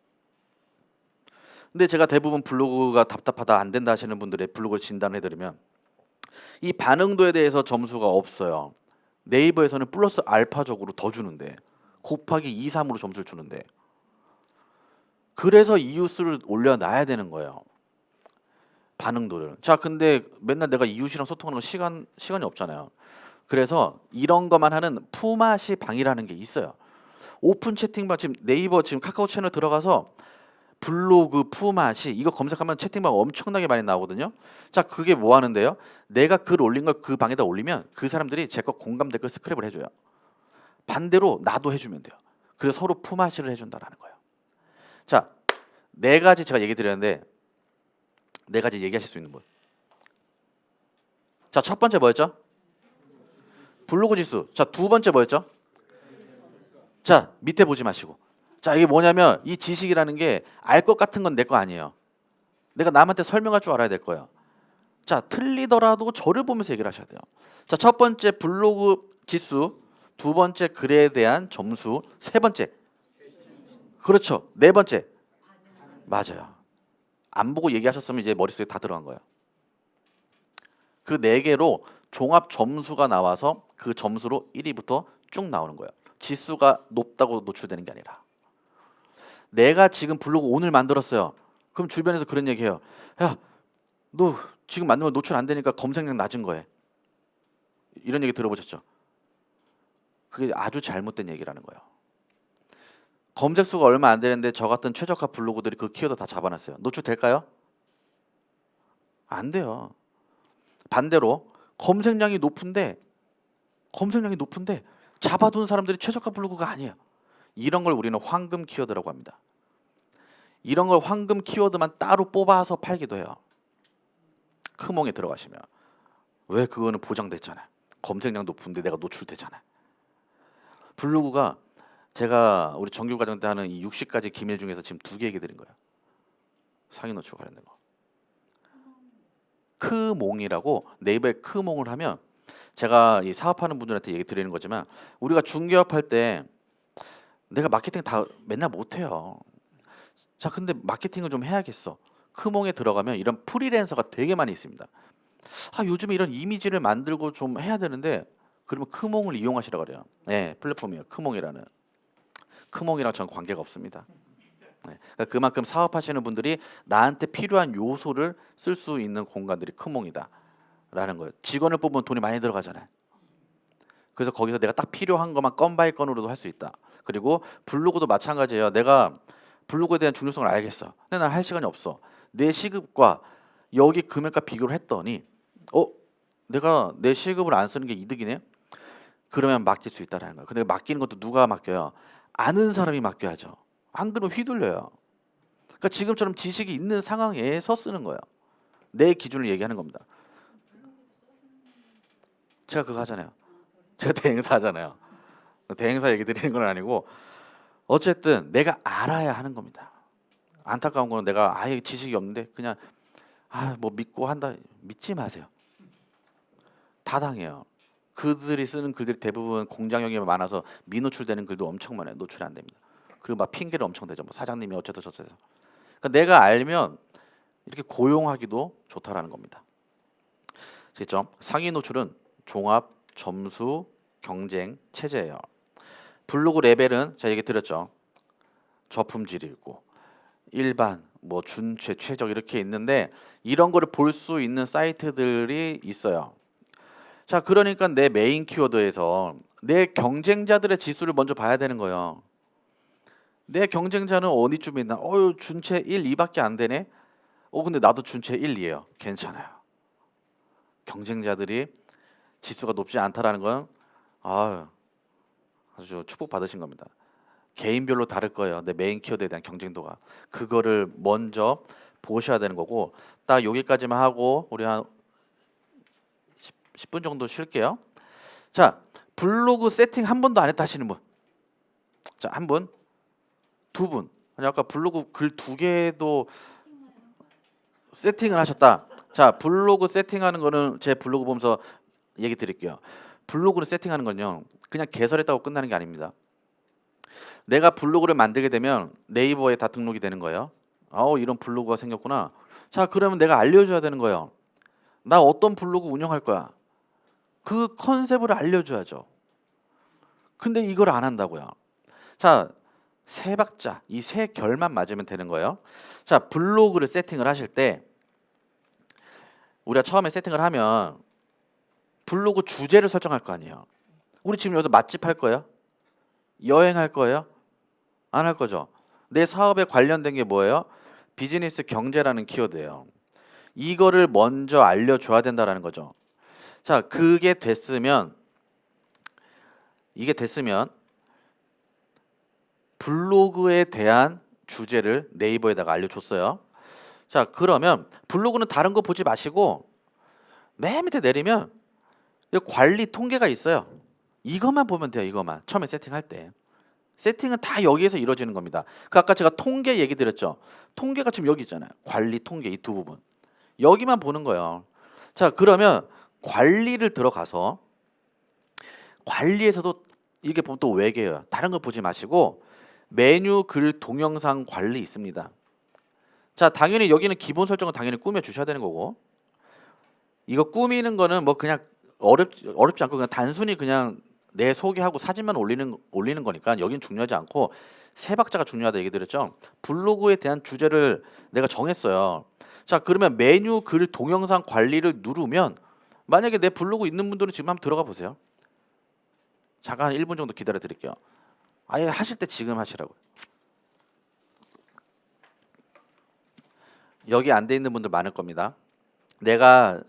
근데 제가 대부분 블로그가 답답하다 안 된다 하시는 분들의 블로그를 진단을 해드리면 이 반응도에 대해서 점수가 없어요. 네이버에서는 플러스 알파적으로 더 주는데 곱하기 2, 3으로 점수를 주는데 그래서 이웃수를 올려놔야 되는 거예요. 반응도를. 자, 근데 맨날 내가 이웃이랑 소통하는 거 시간이 없잖아요. 그래서 이런 것만 하는 품앗이 방이라는 게 있어요. 오픈 채팅방 지금 네이버 지금 카카오 채널 들어가서 블로그 품앗이 이거 검색하면 채팅방 엄청나게 많이 나오거든요. 자, 그게 뭐 하는데요? 내가 글 올린 걸 그 방에다 올리면 그 사람들이 제 거 공감 댓글 스크랩을 해줘요. 반대로 나도 해주면 돼요. 그래서 서로 품앗이를 해준다라는 거예요. 자, 네 가지 제가 얘기 드렸는데 네 가지 얘기하실 수 있는 분. 자, 첫 번째 뭐였죠? 블로그 지수. 자, 두 번째 뭐였죠? 자, 밑에 보지 마시고. 자, 이게 뭐냐면 이 지식이라는 게 알 것 같은 건 내 거 아니에요. 내가 남한테 설명할 줄 알아야 될 거예요. 자, 틀리더라도 저를 보면서 얘기를 하셔야 돼요. 자, 첫 번째 블로그 지수, 두 번째 글에 대한 점수, 세 번째. 그렇죠. 네 번째. 맞아요. 안 보고 얘기하셨으면 이제 머릿속에 다 들어간 거예요. 그 네 개로 종합 점수가 나와서 그 점수로 1위부터 쭉 나오는 거예요. 지수가 높다고 노출되는 게 아니라. 내가 지금 블로그 오늘 만들었어요. 그럼 주변에서 그런 얘기해요. 야, 너 지금 만들면 노출 안 되니까 검색량 낮은 거에. 이런 얘기 들어보셨죠? 그게 아주 잘못된 얘기라는 거예요. 검색 수가 얼마 안 되는데 저 같은 최저가 블로그들이 그 키워드 다 잡아놨어요. 노출 될까요? 안 돼요. 반대로 검색량이 높은데 잡아둔 사람들이 최저가 블로그가 아니에요. 이런 걸 우리는 황금 키워드라고 합니다. 이런 걸 황금 키워드만 따로 뽑아서 팔기도 해요. 크몽에 들어가시면. 왜? 그거는 보장됐잖아요. 검색량 높은데 내가 노출되잖아요. 블로그가 제가 우리 정규과정 때 하는 이 60가지 기밀 중에서 지금 2개 얘기 드린 거예요. 상위 노출 관련된 거. 크몽이라고 네이버에 크몽을 하면, 제가 이 사업하는 분들한테 얘기 드리는 거지만, 우리가 중개업할 때 내가 마케팅 다 맨날 못해요. 자, 근데 마케팅을 좀 해야겠어. 크몽에 들어가면 이런 프리랜서가 되게 많이 있습니다. 요즘에 이런 이미지를 만들고 좀 해야 되는데, 그러면 크몽을 이용하시라 그래요. 네, 플랫폼이에요. 크몽이라는. 크몽이랑 전 관계가 없습니다. 네, 그러니까 그만큼 사업하시는 분들이 나한테 필요한 요소를 쓸 수 있는 공간들이 크몽이다 라는 거예요. 직원을 뽑으면 돈이 많이 들어가잖아요. 그래서 거기서 내가 딱 필요한 것만 건 바이 건으로도 할 수 있다. 그리고 블로그도 마찬가지예요. 내가 블로그에 대한 중요성을 알겠어. 근데 난 할 시간이 없어. 내 시급과 여기 금액과 비교를 했더니 내가 내 시급을 안 쓰는 게 이득이네? 그러면 맡길 수 있다는 거예요. 근데 맡기는 것도 누가 맡겨요? 아는 사람이 맡겨야죠. 안 그러면 휘둘려요. 그러니까 지금처럼 지식이 있는 상황에서 쓰는 거예요. 내 기준을 얘기하는 겁니다. 제가 그거 하잖아요. 제가 대행사 하잖아요. 대행사 얘기 드리는 건 아니고, 어쨌든 내가 알아야 하는 겁니다. 안타까운 건 내가 아예 지식이 없는데 그냥 뭐 믿고 한다. 믿지 마세요. 다 당해요. 그들이 쓰는 글들이 대부분 공장형이 많아서 미노출되는 글도 엄청 많아요. 노출이 안 됩니다. 그리고 막 핑계를 엄청 대죠. 뭐 사장님이 어쩌다 저쩌다. 그러니까 내가 알면 이렇게 고용하기도 좋다라는 겁니다. 직접 상위 노출은 종합, 점수, 경쟁, 체제예요. 블로그 레벨은 제가 얘기 드렸죠. 저품질이 있고 일반, 뭐 준최, 최적 이렇게 있는데, 이런 거를 볼 수 있는 사이트들이 있어요. 자, 그러니까 내 메인 키워드에서 내 경쟁자들의 지수를 먼저 봐야 되는 거예요. 내 경쟁자는 어디쯤에 있나? 준채 1, 2밖에 안 되네? 근데 나도 준채 1, 2예요. 괜찮아요. 경쟁자들이 지수가 높지 않다라는 건 아주 축복받으신 겁니다. 개인별로 다를 거예요. 내 메인 키워드에 대한 경쟁도가. 그거를 먼저 보셔야 되는 거고, 딱 여기까지만 하고 우리 한 10분 정도 쉴게요. 자, 블로그 세팅 한 번도 안 했다 하시는 분. 자, 한 분, 두 분. 아니, 아까 블로그 글 2개도 세팅을 하셨다. 자, 블로그 세팅하는 거는 제 블로그 보면서 얘기 드릴게요. 블로그를 세팅하는 건요, 그냥 개설했다고 끝나는 게 아닙니다. 내가 블로그를 만들게 되면 네이버에 다 등록이 되는 거예요. 이런 블로그가 생겼구나. 자, 그러면 내가 알려줘야 되는 거예요. 나 어떤 블로그 운영할 거야. 그 컨셉을 알려줘야죠. 근데 이걸 안 한다고요. 자, 세 박자, 이 세 결만 맞으면 되는 거예요. 자, 블로그를 세팅을 하실 때 우리가 처음에 세팅을 하면 블로그 주제를 설정할 거 아니에요. 우리 지금 여기서 맛집 할 거예요? 여행할 거예요? 안 할 거죠. 내 사업에 관련된 게 뭐예요? 비즈니스 경제라는 키워드예요. 이거를 먼저 알려줘야 된다라는 거죠. 자, 이게 됐으면 블로그에 대한 주제를 네이버에다가 알려줬어요. 자, 그러면 블로그는 다른 거 보지 마시고 맨 밑에 내리면 관리 통계가 있어요. 이것만 보면 돼요. 이것만 처음에 세팅할 때. 세팅은 다 여기에서 이루어지는 겁니다. 아까 제가 통계 얘기 드렸죠. 통계가 지금 여기 있잖아요. 관리 통계 이 두 부분. 여기만 보는 거예요. 자, 그러면 관리를 들어가서, 관리에서도 이게 보면 또 외계예요. 다른 거 보지 마시고 메뉴, 글, 동영상 관리 있습니다. 자, 당연히 여기는 기본 설정은 당연히 꾸며 주셔야 되는 거고, 이거 꾸미는 거는 뭐 그냥 어렵지 않고 그냥 단순히 그냥 내 소개하고 사진만 올리는 거니까 여긴 중요하지 않고, 세 박자가 중요하다 얘기 드렸죠. 블로그에 대한 주제를 내가 정했어요. 자, 그러면 메뉴, 글, 동영상 관리를 누르면, 만약에 내 블로그 있는 분들은 지금 한번 들어가 보세요. 잠깐 한 1분 정도 기다려 드릴게요. 아예 하실 때 지금 하시라고요. 여기 안 돼 있는 분들 많을 겁니다. 내가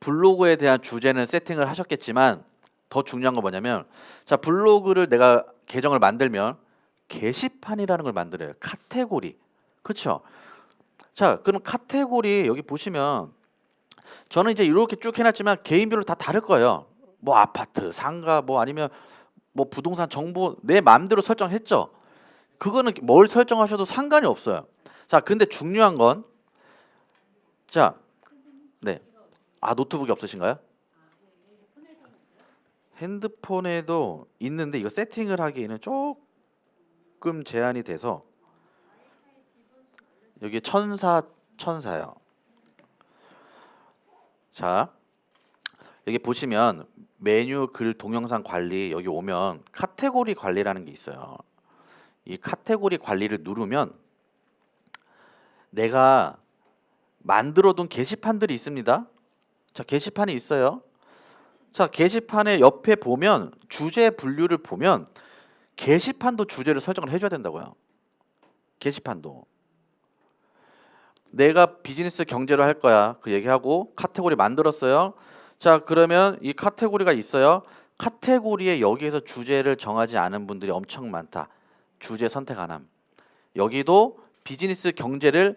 블로그에 대한 주제는 세팅을 하셨겠지만 더 중요한 건 뭐냐면, 자, 블로그를 내가 계정을 만들면 게시판이라는 걸 만들어요. 카테고리. 그렇죠? 자, 그럼 카테고리 여기 보시면 저는 이제 이렇게 쭉 해놨지만 개인별로 다 다를 거예요. 뭐 아파트, 상가, 뭐 아니면 뭐 부동산 정보 내 마음대로 설정했죠. 그거는 뭘 설정하셔도 상관이 없어요. 자, 근데 중요한 건 자, 네. 아, 노트북이 없으신가요? 핸드폰에도 있는데 이거 세팅을 하기에는 조금 제한이 돼서 여기 천사요. 자, 여기 보시면 메뉴 글 동영상 관리 여기 오면 카테고리 관리라는 게 있어요. 이 카테고리 관리를 누르면 내가 만들어둔 게시판들이 있습니다. 자, 게시판이 있어요. 자, 게시판의 옆에 보면 주제 분류를 보면 게시판도 주제를 설정을 해줘야 된다고요. 게시판도. 내가 비즈니스 경제로 할 거야. 그 얘기하고 카테고리 만들었어요. 자, 그러면 이 카테고리가 있어요. 카테고리에 여기에서 주제를 정하지 않은 분들이 엄청 많다. 주제 선택 안 함. 여기도 비즈니스 경제를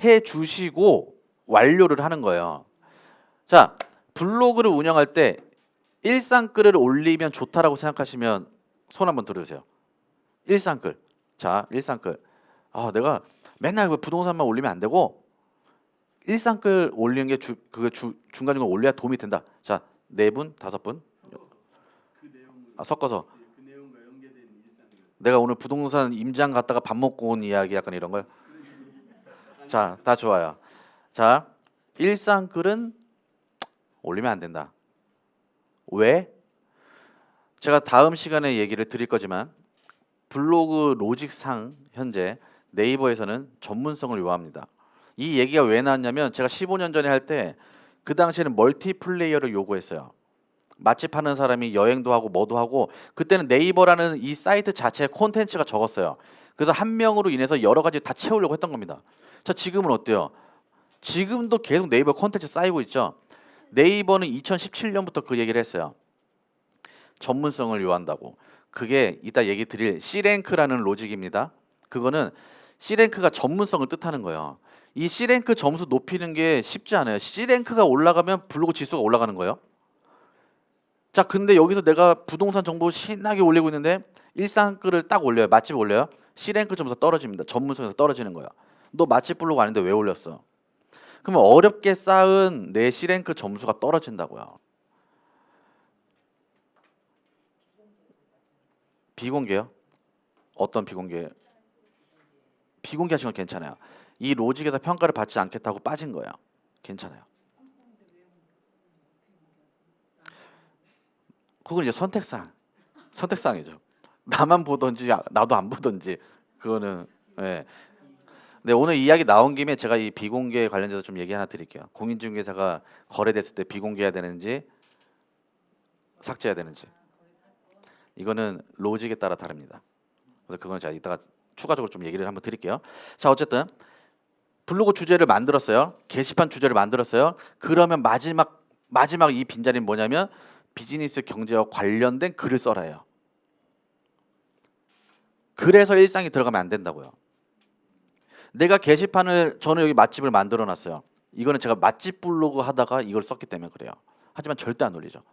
해 주시고 완료를 하는 거예요. 자, 블로그를 운영할 때 일상글을 올리면 좋다라고 생각하시면 손 한번 들어주세요. 일상글. 자, 일상글. 아, 내가 맨날 그 부동산만 올리면 안 되고 일상글 올리는 게 중간중간 올려야 도움이 된다. 자, 4분, 5분 섞어서 내가 오늘 부동산 임장 갔다가 밥 먹고 온 이야기 약간 이런 거요. 자, 다 좋아요. 자, 일상글은 올리면 안 된다. 왜? 제가 다음 시간에 얘기를 드릴 거지만 블로그 로직상 현재 네이버에서는 전문성을 요합니다. 이 얘기가 왜 나왔냐면 제가 15년 전에 할 때 그 당시에는 멀티플레이어를 요구했어요. 맛집 하는 사람이 여행도 하고 뭐도 하고 그때는 네이버라는 이 사이트 자체에 콘텐츠가 적었어요. 그래서 한 명으로 인해서 여러 가지 다 채우려고 했던 겁니다. 자, 지금은 어때요? 지금도 계속 네이버 콘텐츠 쌓이고 있죠. 네이버는 2017년부터 그 얘기를 했어요. 전문성을 요한다고. 그게 이따 얘기 드릴 C랭크라는 로직입니다. 그거는 C랭크가 전문성을 뜻하는 거예요. 이 C랭크 점수 높이는 게 쉽지 않아요. C랭크가 올라가면 블로그 지수가 올라가는 거예요. 자, 근데 여기서 내가 부동산 정보 신나게 올리고 있는데 일상글을 딱 올려요. 맛집 올려요. C랭크 점수가 떨어집니다. 전문성에서 떨어지는 거야. 너 맛집 블로그 아닌데 왜 올렸어? 그러면 어렵게 쌓은 내 C랭크 점수가 떨어진다고요. 비공개요? 어떤 비공개? 비공개 하시는 건 괜찮아요. 이 로직에서 평가를 받지 않겠다고 빠진 거예요. 괜찮아요. 그건 이제 선택사항이죠. 나만 보던지 나도 안 보던지 그거는 예. 네, 오늘 이야기 나온 김에 제가 이 비공개 관련돼서 좀 얘기 하나 드릴게요. 공인중개사가 거래됐을 때 비공개해야 되는지 삭제해야 되는지 이거는 로직에 따라 다릅니다. 그래서 그건 제가 이따가 추가적으로 좀 얘기를 한번 드릴게요. 자, 어쨌든 블로그 주제를 만들었어요. 게시판 주제를 만들었어요. 그러면 마지막 이 빈자리는 뭐냐면 비즈니스 경제와 관련된 글을 써라요. 그래서 일상이 들어가면 안 된다고요. 내가 게시판을 저는 여기 맛집을 만들어 놨어요. 이거는 제가 맛집 블로그 하다가 이걸 썼기 때문에 그래요. 하지만 절대 안 올리죠.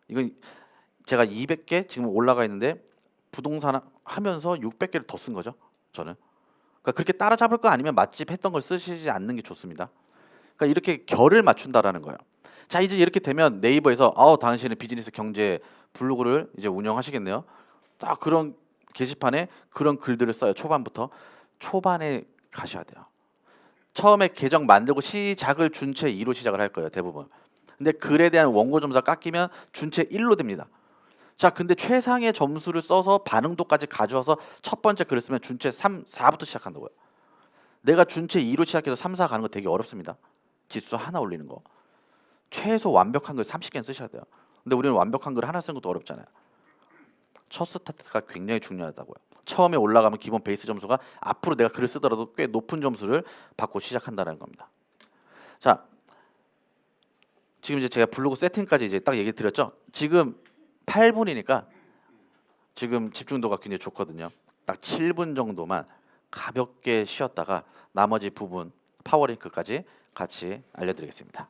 이건 제가 200개 지금 올라가 있는데 부동산 하면서 600개를 더 쓴 거죠. 저는. 그러니까 그렇게 따라잡을 거 아니면 맛집 했던 걸 쓰시지 않는 게 좋습니다. 그러니까 이렇게 결을 맞춘다라는 거예요. 자, 이제 이렇게 되면 네이버에서 당신은 비즈니스 경제 블로그를 이제 운영하시겠네요. 딱 그런 게시판에 그런 글들을 써요. 초반에 가셔야 돼요. 처음에 계정 만들고 시작을 준체 2로 시작을 할 거예요. 대부분. 근데 글에 대한 원고 점수가 깎이면 준체 1로 됩니다. 자, 근데 최상의 점수를 써서 반응도까지 가져와서 첫 번째 글을 쓰면 준체 3, 4부터 시작한다고요. 내가 준체 2로 시작해서 3, 4 가는 거 되게 어렵습니다. 지수 하나 올리는 거. 최소 완벽한 글 30개는 쓰셔야 돼요. 근데 우리는 완벽한 글 하나 쓰는 것도 어렵잖아요. 첫 스타트가 굉장히 중요하다고요. 처음에 올라가면 기본 베이스 점수가 앞으로 내가 글을 쓰더라도 꽤 높은 점수를 받고 시작한다는 겁니다. 자, 지금 이제 제가 블로그 세팅까지 이제 딱 얘기 드렸죠. 지금 8분이니까 지금 집중도가 굉장히 좋거든요. 딱 7분 정도만 가볍게 쉬었다가 나머지 부분 파워링크까지 같이 알려드리겠습니다.